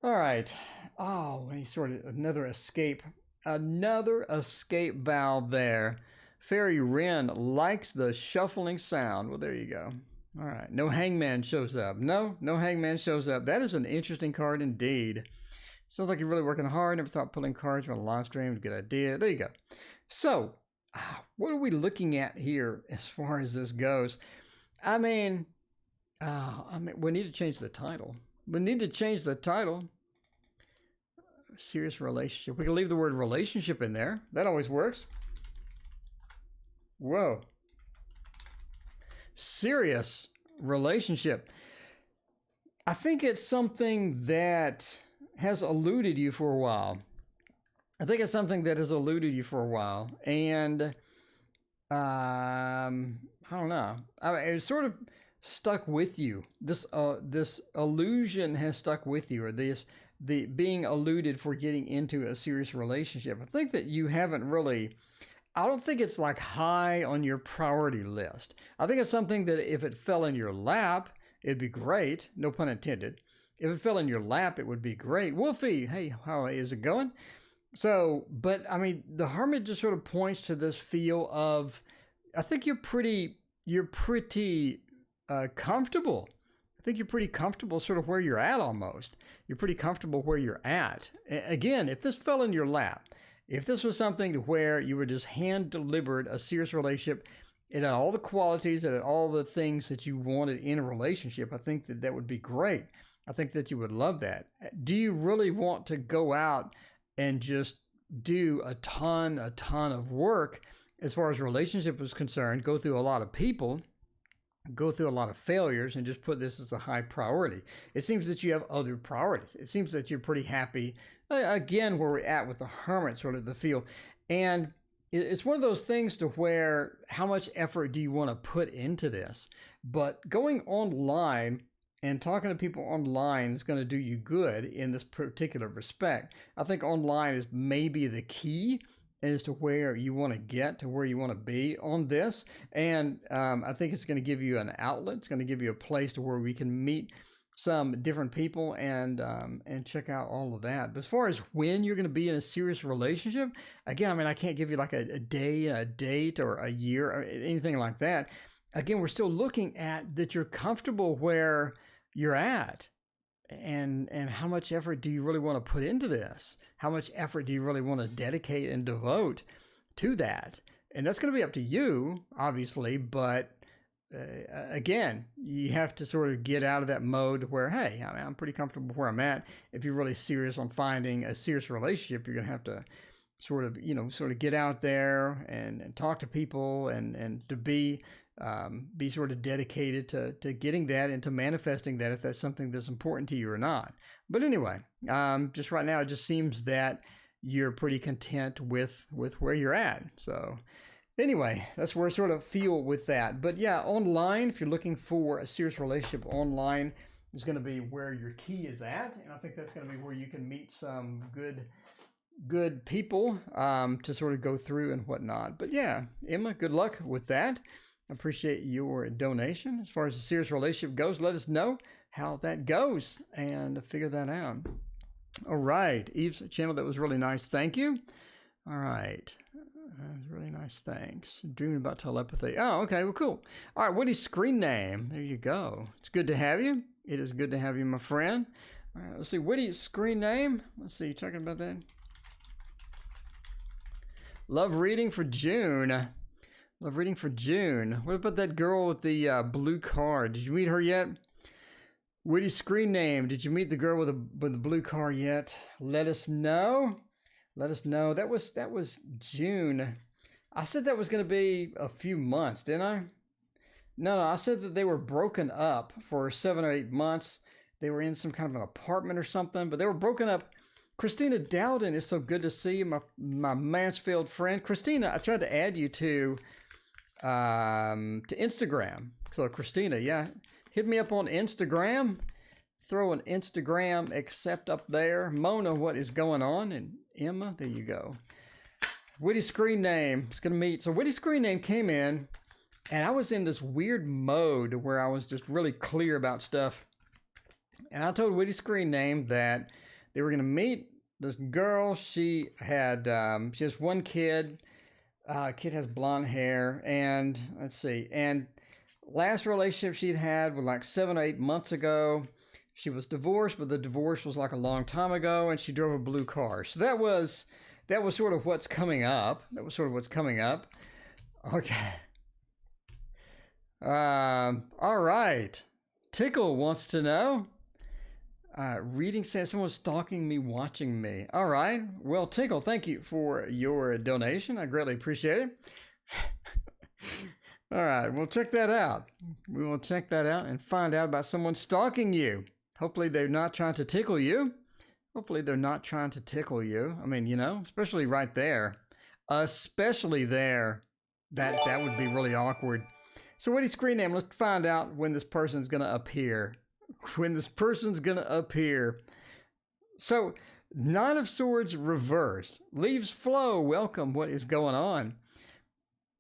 A: All right. Oh, any sort of another escape valve there. Fairy Wren likes the shuffling sound. Well, there you go. All right. No Hangman shows up. No Hangman shows up. That is an interesting card indeed. Sounds like you're really working hard. Never thought pulling cards on a live stream. Good idea. There you go. So, what are we looking at here as far as this goes? I mean, we need to change the title. We need to change the title. Serious relationship. We can leave the word relationship in there. That always works. Whoa. Serious relationship. I think it's something that has eluded you for a while. And I don't know. I mean, it's sort of stuck with you. This illusion has stuck with you, or the being eluded for getting into a serious relationship. I think that you haven't really. I don't think it's like high on your priority list. I think it's something that if it fell in your lap, it'd be great. No pun intended. If it fell in your lap, it would be great. Wolfie, hey, how is it going? So, but I mean, the Hermit just sort of points to this feel of, I think you're pretty comfortable. I think you're pretty comfortable sort of where you're at almost. You're pretty comfortable where you're at. Again, if this fell in your lap, if this was something to where you were just hand-delivered a serious relationship, it had all the qualities, it had all the things that you wanted in a relationship, I think that would be great. I think that you would love that. Do you really want to go out and just do a ton of work as far as relationship is concerned, go through a lot of people, go through a lot of failures, and just put this as a high priority? It seems that you have other priorities. It seems that you're pretty happy, again, where we're at with the Hermit, sort of the feel. And it's one of those things to where, how much effort do you want to put into this? But going online and talking to people online is going to do you good in this particular respect. I think online is maybe the key as to where you want to get to, where you want to be on this. And I think it's going to give you an outlet. It's going to give you a place to where we can meet some different people and check out all of that. But as far as when you're going to be in a serious relationship, again, I mean, I can't give you like a day, a date, or a year, or anything like that. Again, we're still looking at that you're comfortable where you're at. And how much effort do you really want to put into this? How much effort do you really want to dedicate and devote to that? And that's going to be up to you, obviously, but again, you have to sort of get out of that mode where, hey, I mean, I'm pretty comfortable where I'm at. If you're really serious on finding a serious relationship, you're going to have to sort of get out there and talk to people and to be sort of dedicated to getting that and to manifesting that, if that's something that's important to you or not. But anyway, just right now, it just seems that you're pretty content with where you're at. So anyway, that's where I sort of feel with that. But yeah, online, if you're looking for a serious relationship, online is going to be where your key is at. And I think that's going to be where you can meet some good people to sort of go through and whatnot. But yeah, Emma, good luck with that. I appreciate your donation. As far as the serious relationship goes, let us know how that goes and figure that out. All right. Eve's channel, that was really nice. Thank you. All right. That was really nice. Thanks. Dreaming about telepathy. Oh, okay. Well, cool. All right. Woody's screen name. There you go. It's good to have you. It is good to have you, my friend. All right. Let's see. Woody's screen name. Let's see. You talking about that? Love reading for June. Love reading for June. What about that girl with the blue card? Did you meet her yet? Witty screen name. Did you meet the girl with the blue card yet? Let us know. Let us know. That was June. I said that was going to be a few months, didn't I? No, I said that they were broken up for 7 or 8 months. They were in some kind of an apartment or something, but they were broken up. Christina Dowden, it's so good to see you, my Mansfield friend. Christina, I tried to add you to to Instagram. So Christina, yeah, hit me up on Instagram. Throw an Instagram accept up there. Mona, what is going on? And Emma, there you go. Witty screen name is going to meet. So Witty screen name came in, and I was in this weird mode where I was just really clear about stuff. And I told Witty screen name that they were going to meet this girl. She has one kid. Kid has blonde hair, and let's see. And last relationship she'd had was like 7 or 8 months ago. She was divorced, but the divorce was like a long time ago, and she drove a blue car. So that was sort of what's coming up. Okay. All right. Tickle wants to know. Reading says someone's stalking me, watching me. All right. Well, Tickle, thank you for your donation. I greatly appreciate it. All right. We'll check that out. We will check that out and find out about someone stalking you. Hopefully they're not trying to tickle you. I mean, especially right there. Especially there. That would be really awkward. So what do you screen name? Let's find out when this person's going to appear. So, Nine of Swords reversed. Leaves flow. Welcome. What is going on?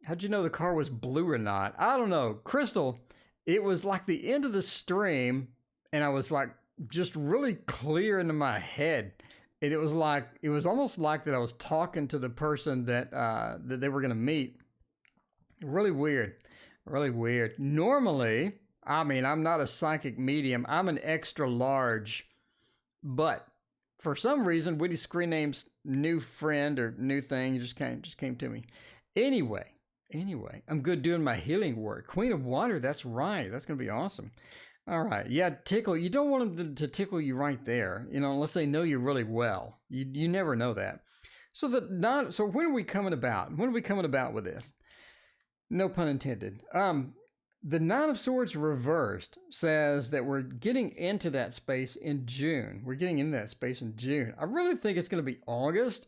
A: How'd you know the car was blue or not? I don't know. Crystal, it was like the end of the stream, and I was like just really clear into my head. And it was almost like that I was talking to the person that they were going to meet. Really weird. Normally, I mean, I'm not a psychic medium. I'm an extra large. But for some reason, Witty screen name's new friend or new thing just came to me. Anyway, I'm good doing my healing work. Queen of Water, that's right. That's going to be awesome. All right. Yeah, tickle. You don't want them to tickle you right there, unless they know you really well. You never know that. So when are we coming about? With this? No pun intended. The Nine of Swords reversed says that we're getting into that space in June. I really think it's going to be August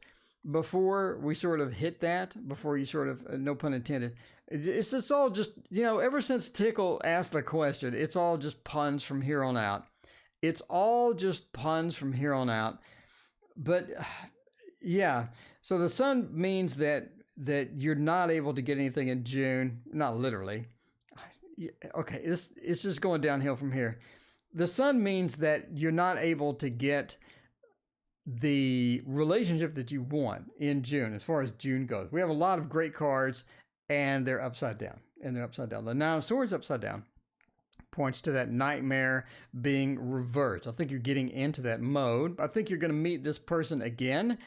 A: before we sort of hit that, before you sort of, no pun intended. It's all just, ever since Tickle asked the question, it's all just puns from here on out. But yeah, so the sun means that you're not able to get anything in June, not literally. Okay, it's just going downhill from here. The sun means that you're not able to get the relationship that you want in June, as far as June goes. We have a lot of great cards, and they're upside down. The Nine of Swords upside down points to that nightmare being reversed. I think you're getting into that mode. I think you're going to meet this person again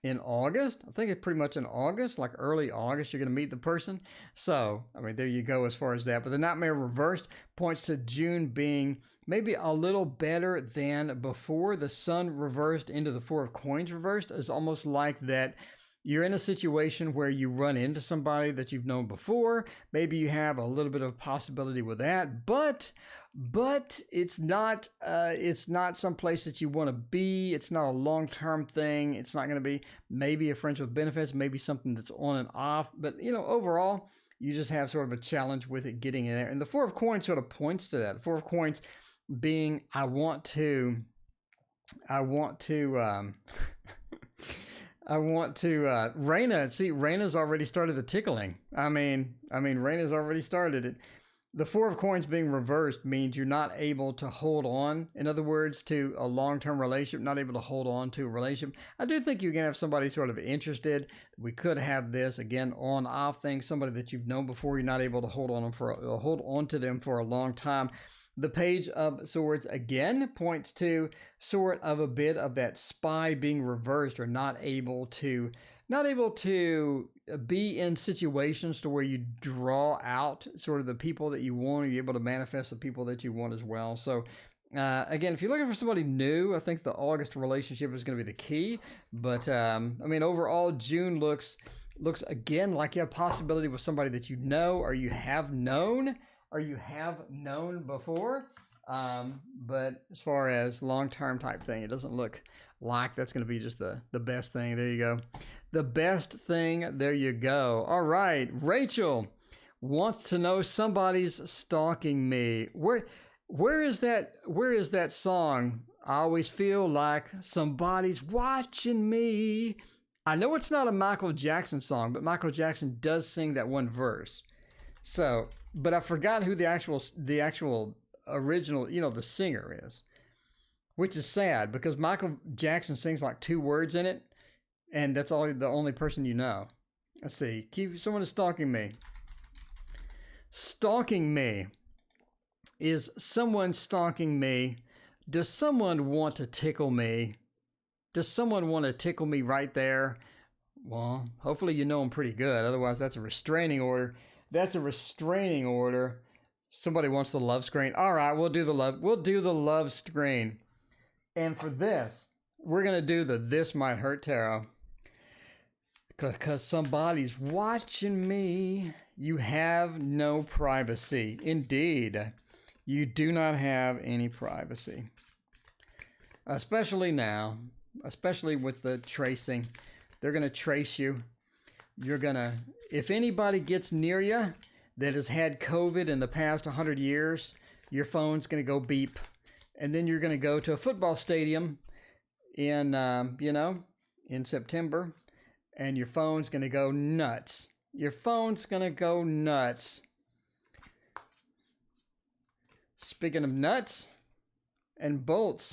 A: in August. I think it's pretty much in August, like early August, you're going to meet the person. So, I mean, there you go as far as that. But the nightmare reversed points to June being maybe a little better than before. The sun reversed into the Four of Coins reversed. It's almost like that you're in a situation where you run into somebody that you've known before. Maybe you have a little bit of possibility with that, but it's not some place that you want to be. It's not a long-term thing. It's not going to be maybe a friendship with benefits, maybe something that's on and off. But, overall, you just have sort of a challenge with it getting in there. And the Four of Coins sort of points to that. The Four of Coins being, I want to Raina, see, Raina's already started the tickling. I mean, Raina's already started it. The Four of Coins being reversed means you're not able to hold on, in other words, to a long-term relationship, not able to hold on to a relationship. I do think you're going to have somebody sort of interested. We could have this, again, on-off thing, somebody that you've known before, you're not able to hold on to them for a long time. The Page of Swords, again, points to sort of a bit of that spy being reversed, or not able to be in situations to where you draw out sort of the people that you want, or you're able to manifest the people that you want as well. So again, if you're looking for somebody new, I think the August relationship is going to be the key. But overall, June looks again like you have possibility with somebody that you know, or you have known before. But as far as long-term type thing, it doesn't look like that's going to be just the best thing. There you go. The best thing. There you go. All right, Rachel. wants to know somebody's stalking me. Where is that song? I always feel like somebody's watching me. I know it's not a Michael Jackson song, but Michael Jackson does sing that one verse. So, but I forgot who the actual original, the singer is, which is sad because Michael Jackson sings like 2 words in it, and that's the only person you know. Let's see. Someone is stalking me. Stalking me. Is someone stalking me? Does someone want to tickle me? Does someone want to tickle me right there? Well, hopefully you know them pretty good. Otherwise, that's a restraining order. That's a restraining order. Somebody wants the love screen. All right, we'll do the love screen. And for this, we're going to do the This Might Hurt Tarot. Because somebody's watching me. You have no privacy. Indeed, you do not have any privacy. Especially now. Especially with the tracing. They're going to trace you. If anybody gets near you that has had COVID in the past 100 years, your phone's going to go beep. And then you're going to go to a football stadium in September, and your phone's going to go nuts. Your phone's going to go nuts. Speaking of nuts and bolts,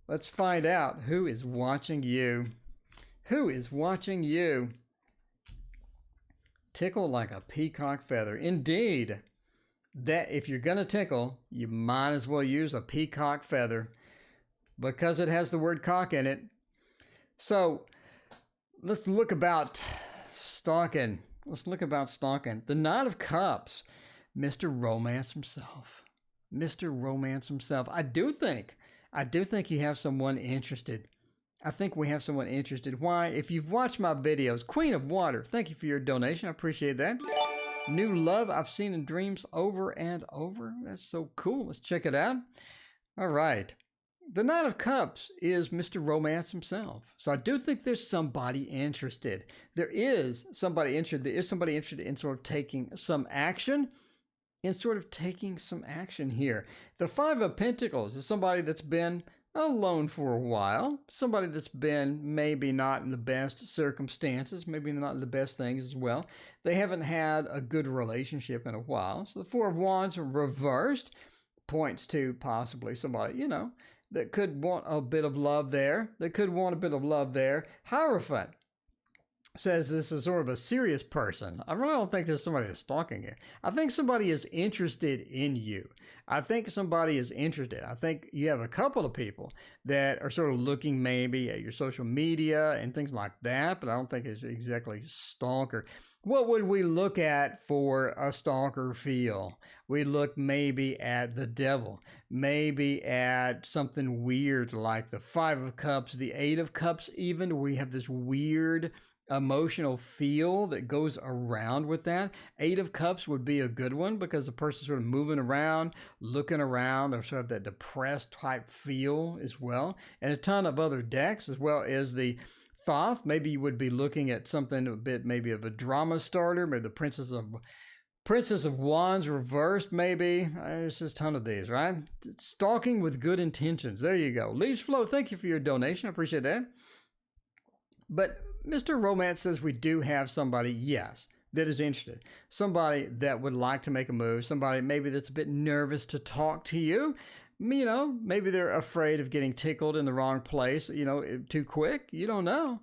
A: let's find out who is watching you. Who is watching you? Tickle like a peacock feather. Indeed, that if you're going to tickle, you might as well use a peacock feather because it has the word cock in it. So let's look about stalking. The Knight of Cups, Mr. Romance himself. Mr. Romance himself. I do think you have someone interested. I think we have someone interested. Why? If you've watched my videos, Queen of Water, thank you for your donation. I appreciate that. New love I've seen in dreams over and over. That's so cool. Let's check it out. All right. The Knight of Cups is Mr. Romance himself. So I do think there's somebody interested. There is somebody interested in sort of taking some action. Here. The Five of Pentacles is somebody that's been alone for a while. Somebody that's been maybe not in the best circumstances, maybe not in the best things as well. They haven't had a good relationship in a while. So the Four of Wands reversed points to possibly somebody, that could want a bit of love there. Hierophant says this is sort of a serious person. I really don't think there's somebody that's stalking you. I think somebody is interested in you. I think you have a couple of people that are sort of looking maybe at your social media and things like that, but I don't think it's exactly stalker. What would we look at for a stalker feel? We look maybe at the devil, maybe at something weird like the Five of Cups, the Eight of Cups even. We have this weird emotional feel that goes around with that. Eight of Cups would be a good one because the person's sort of moving around, looking around. They sort of that depressed type feel as well. And a ton of other decks as well as the Thoth. Maybe you would be looking at something a bit maybe of a drama starter, maybe the Princess of Wands reversed, maybe. There's just a ton of these, right? Stalking with good intentions. There you go. Leaves flow. Thank you for your donation. I appreciate that. But Mr. Romance says we do have somebody, yes, that is interested. Somebody that would like to make a move. Somebody maybe that's a bit nervous to talk to you. Maybe they're afraid of getting tickled in the wrong place, too quick. You don't know.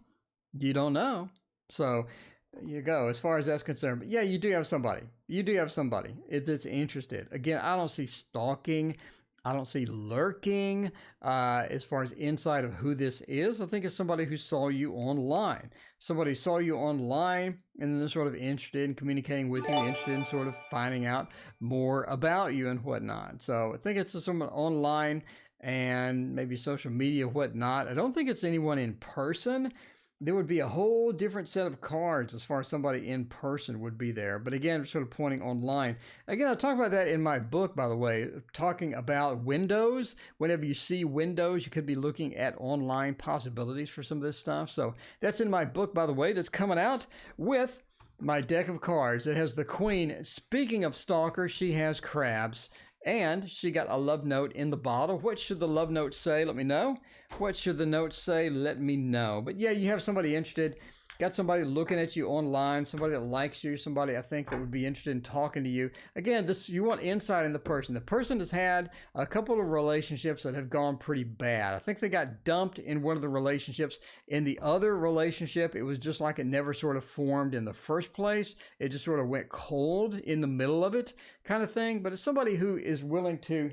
A: So there you go, as far as that's concerned. But yeah, you do have somebody. That's interested. Again, I don't see stalking. I don't see lurking as far as insight of who this is. I think it's somebody who saw you online. Somebody saw you online and then they're sort of interested in communicating with you, interested in sort of finding out more about you and whatnot. So I think it's someone online and maybe social media, whatnot. I don't think it's anyone in person. There would be a whole different set of cards as far as somebody in person would be there. But again, sort of pointing online. Again, I talk about that in my book, by the way, talking about windows. Whenever you see windows, you could be looking at online possibilities for some of this stuff. So that's in my book, by the way, that's coming out with my deck of cards. It has the Queen. Speaking of stalker, she has crabs. And she got a love note in the bottle. What should the love note say? Let me know. What should the note say? Let me know. But yeah, you have somebody interested. Got somebody looking at you online, somebody that likes you, somebody I think that would be interested in talking to you. Again, this you want insight in the person. The person has had a couple of relationships that have gone pretty bad. I think they got dumped in one of the relationships. In the other relationship, it was just like it never sort of formed in the first place. It just sort of went cold in the middle of it kind of thing. But it's somebody who is willing to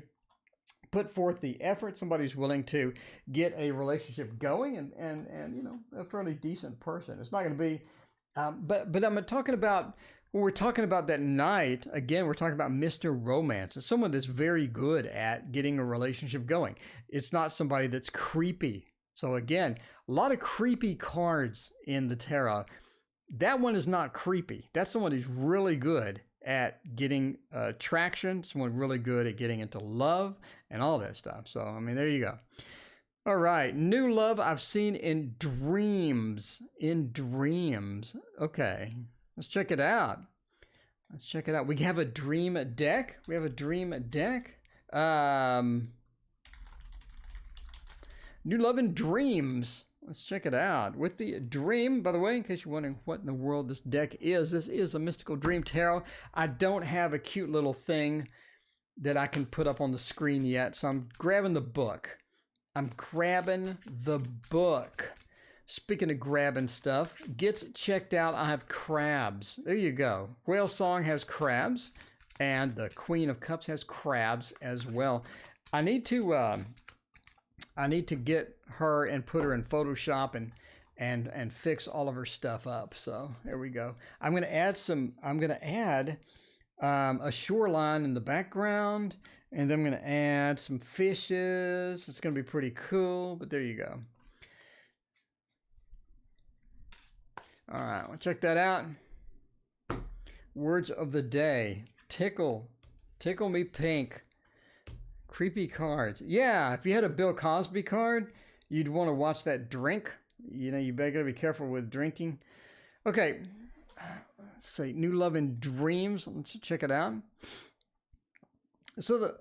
A: put forth the effort, somebody who's willing to get a relationship going, and you know, a fairly decent person. It's not going to be, but I'm talking about, when we're talking about that night, again, we're talking about Mr. Romance. It's someone that's very good at getting a relationship going. It's not somebody that's creepy. So again, a lot of creepy cards in the tarot. That one is not creepy. That's someone who's really good at getting traction, someone really good at getting into love and all that stuff. So, I mean, there you go. All right. New love I've seen in dreams. In dreams. Okay. Let's check it out. Let's check it out. We have a dream deck. We have a dream deck. New love in dreams. Let's check it out. With the dream, by the way, in case you're wondering what in the world this deck is, this is a Mystical Dream Tarot. I don't have a cute little thing that I can put up on the screen yet, so I'm grabbing the book. I'm grabbing the book. Speaking of grabbing stuff, gets checked out. I have crabs. There you go. Whale Song has crabs, and the Queen of Cups has crabs as well. I need to get her and put her in Photoshop and fix all of her stuff up. So there we go. I'm going to add a shoreline in the background, and then I'm going to add some fishes. It's going to be pretty cool, but there you go. All right, well, check that out. Words of the day. Tickle me pink. Creepy cards. Yeah, if you had a Bill Cosby card, you'd want to watch that drink. You know, you better be careful with drinking. Okay, let's see. New love in dreams. Let's check it out. So the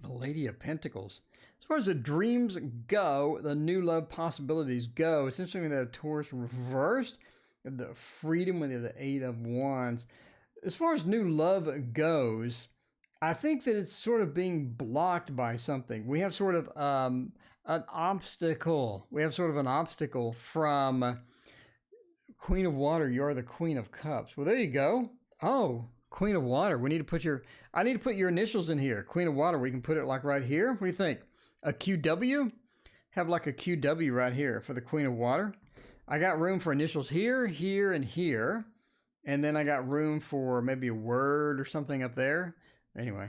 A: Lady of Pentacles. As far as the dreams go, the new love possibilities go. It's interesting that Taurus reversed. The freedom with the Eight of Wands. As far as new love goes, I think that it's sort of being blocked by something. We have sort of an obstacle. We have sort of an obstacle from Queen of Water. You're the Queen of Cups. Well, there you go. Oh, Queen of Water. We need to put I need to put your initials in here. Queen of Water. We can put it like right here. What do you think? A QW? Have like a QW right here for the Queen of Water. I got room for initials here, here, and here. And then I got room for maybe a word or something up there. Anyway,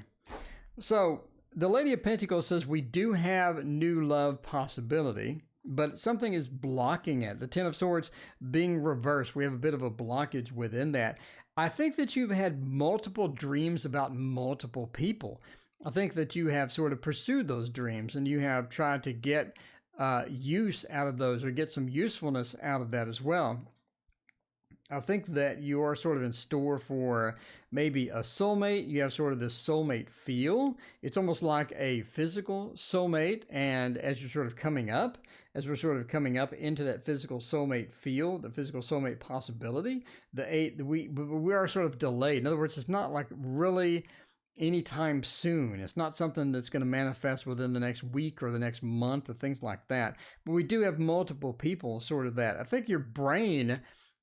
A: so the Lady of Pentacles says we do have new love possibility, but something is blocking it. The Ten of Swords being reversed, we have a bit of a blockage within that. I think that you've had multiple dreams about multiple people. I think that you have sort of pursued those dreams and you have tried to get use out of those or get some usefulness out of that as well. I think that you are sort of in store for maybe a soulmate. You have sort of this soulmate feel. It's almost like a physical soulmate. And as you're sort of coming up, as we're sort of coming up into that physical soulmate feel, the physical soulmate possibility, we are sort of delayed. In other words, it's not like really anytime soon. It's not something that's going to manifest within the next week or the next month or things like that. But we do have multiple people sort of that. I think your brain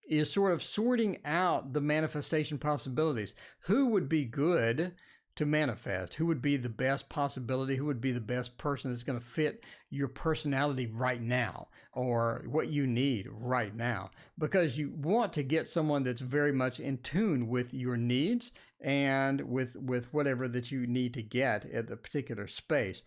A: is sort of sorting out the manifestation possibilities. Who would be good to manifest? Who would be the best possibility? Who would be the best person that's going to fit your personality right now or what you need right now? Because you want to get someone that's very much in tune with your needs and with whatever that you need to get at the particular space.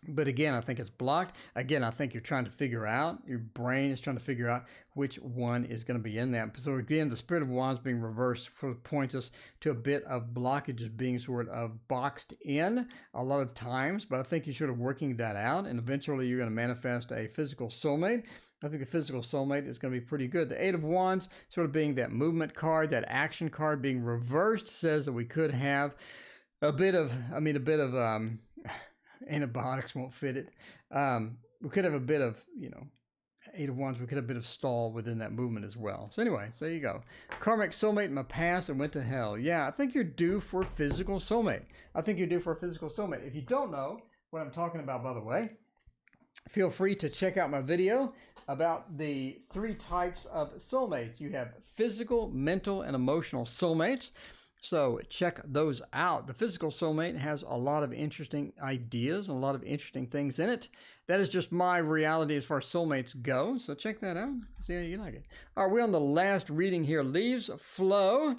A: But again, I think it's blocked. Again, I think you're trying to figure out, your brain is trying to figure out which one is going to be in that. So again, the Spirit of Wands being reversed points us to a bit of blockages being sort of boxed in a lot of times. But I think you're sort of working that out, and eventually you're going to manifest a physical soulmate. I think the physical soulmate is going to be pretty good. The Eight of Wands sort of being that movement card, that action card being reversed, says that we could have a bit of antibiotics won't fit it. We could have a bit of, Eight of Wands, we could have a bit of stall within that movement as well. So anyway, there you go. Karmic soulmate in my past and went to hell. Yeah, I think you're due for a physical soulmate. If you don't know what I'm talking about, by the way, feel free to check out my video about the 3 types of soulmates. You have physical, mental, and emotional soulmates. So check those out. The physical soulmate has a lot of interesting ideas and a lot of interesting things in it. That is just my reality as far as soulmates go. So check that out. See how you like it. All right, we're on the last reading here. Leaves flow.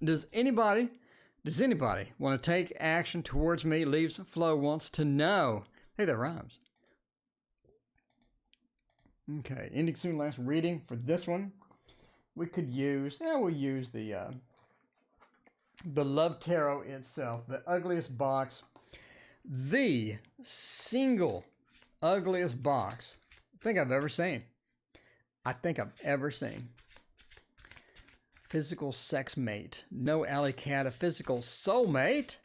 A: Does anybody want to take action towards me? Leaves flow wants to know. Hey, that rhymes. Okay, ending soon. Last reading for this one. We could use, we'll use the Love Tarot itself, the ugliest box, the single ugliest box I think I've ever seen. Physical sex mate. No alley cat, a physical soulmate.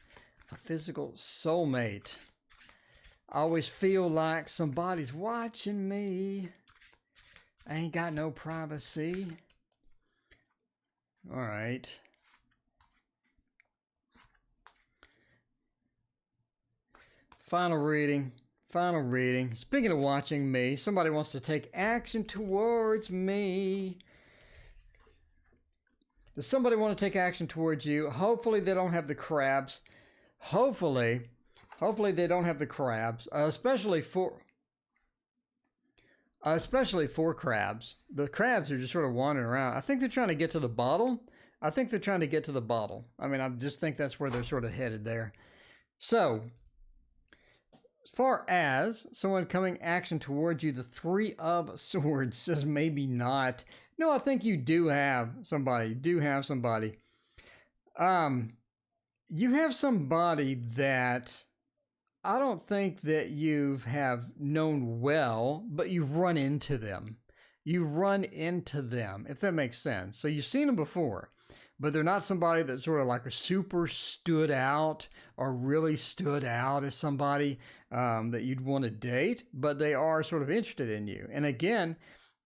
A: I always feel like somebody's watching me. I ain't got no privacy. All right. Final reading. Speaking of watching me, somebody wants to take action towards me. Does somebody want to take action towards you? Hopefully they don't have the crabs. Hopefully they don't have the crabs, especially for crabs. The crabs are just sort of wandering around. I think they're trying to get to the bottle. I mean, I just think that's where they're sort of headed there. So, as far as someone coming action towards you, the 3 of Swords says maybe not. No, I think you do have somebody. You have somebody that I don't think that you have known well, but you've run into them. If that makes sense. So you've seen them before, but they're not somebody that sort of like a super stood out or really stood out as somebody that you'd want to date, but they are sort of interested in you. And again,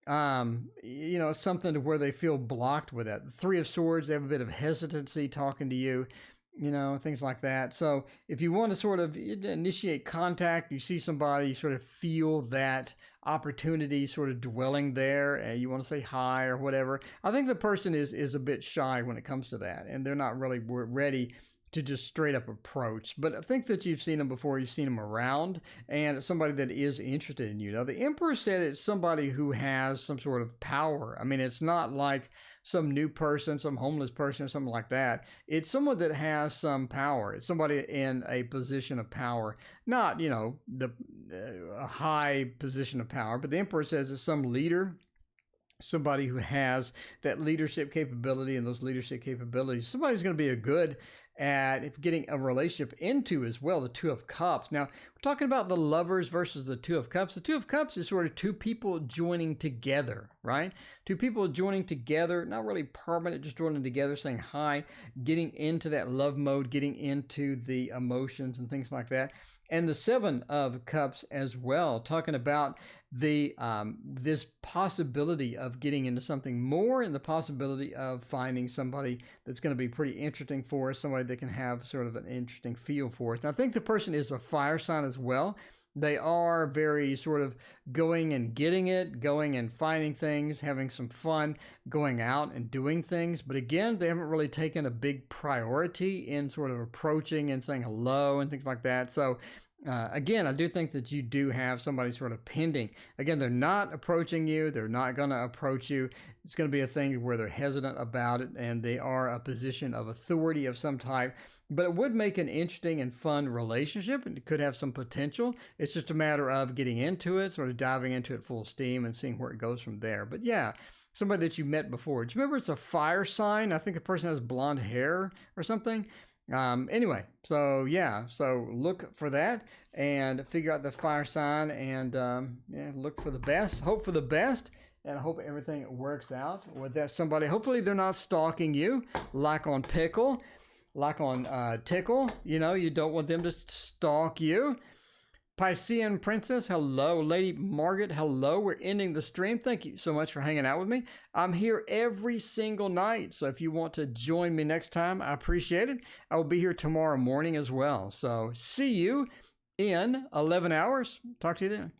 A: something to where they feel blocked with that. The 3 of Swords, they have a bit of hesitancy talking to you. Things like that. So if you want to sort of initiate contact, you see somebody, you sort of feel that opportunity sort of dwelling there, and you want to say hi or whatever. I think the person is a bit shy when it comes to that, and they're not really ready to just straight up approach. But I think that you've seen them before, you've seen them around, and it's somebody that is interested in you. Now, the Emperor said it's somebody who has some sort of power. I mean, it's not like some new person, some homeless person or something like that. It's someone that has some power. It's somebody in a position of power, not, a high position of power, but the Emperor says it's some leader, somebody who has that leadership capability, and those leadership capabilities, somebody's going to be a good at getting a relationship into as well, the 2 of Cups. Now, we're talking about the Lovers versus the 2 of Cups. The 2 of Cups is sort of 2 people joining together, right? 2 people joining together, not really permanent, just joining together, saying hi, getting into that love mode, getting into the emotions and things like that. And the 7 of Cups as well, talking about the this possibility of getting into something more, and the possibility of finding somebody that's going to be pretty interesting for us, somebody that can have sort of an interesting feel for us. And I think the person is a fire sign as well. They are very sort of going and getting it, going and finding things, having some fun, going out and doing things. But again, they haven't really taken a big priority in sort of approaching and saying hello and things like that. So Again, I do think that you do have somebody sort of pending. Again, they're not approaching you. They're not going to approach you. It's going to be a thing where they're hesitant about it, and they are a position of authority of some type. But it would make an interesting and fun relationship, and it could have some potential. It's just a matter of getting into it, sort of diving into it full steam and seeing where it goes from there. But yeah, somebody that you met before. Do you remember it's a fire sign? I think the person has blonde hair or something. Anyway, so yeah, so look for that and figure out the fire sign and yeah, look for the best, hope for the best, and I hope everything works out with that somebody. Hopefully they're not stalking you like on Pickle, like on Tickle. You know, you don't want them to stalk you. Piscean Princess, hello. Lady Margaret, hello. We're ending the stream. Thank you so much for hanging out with me. I'm here every single night, so if you want to join me next time, I appreciate it. I will be here tomorrow morning as well. So see you in 11 hours. Talk to you then.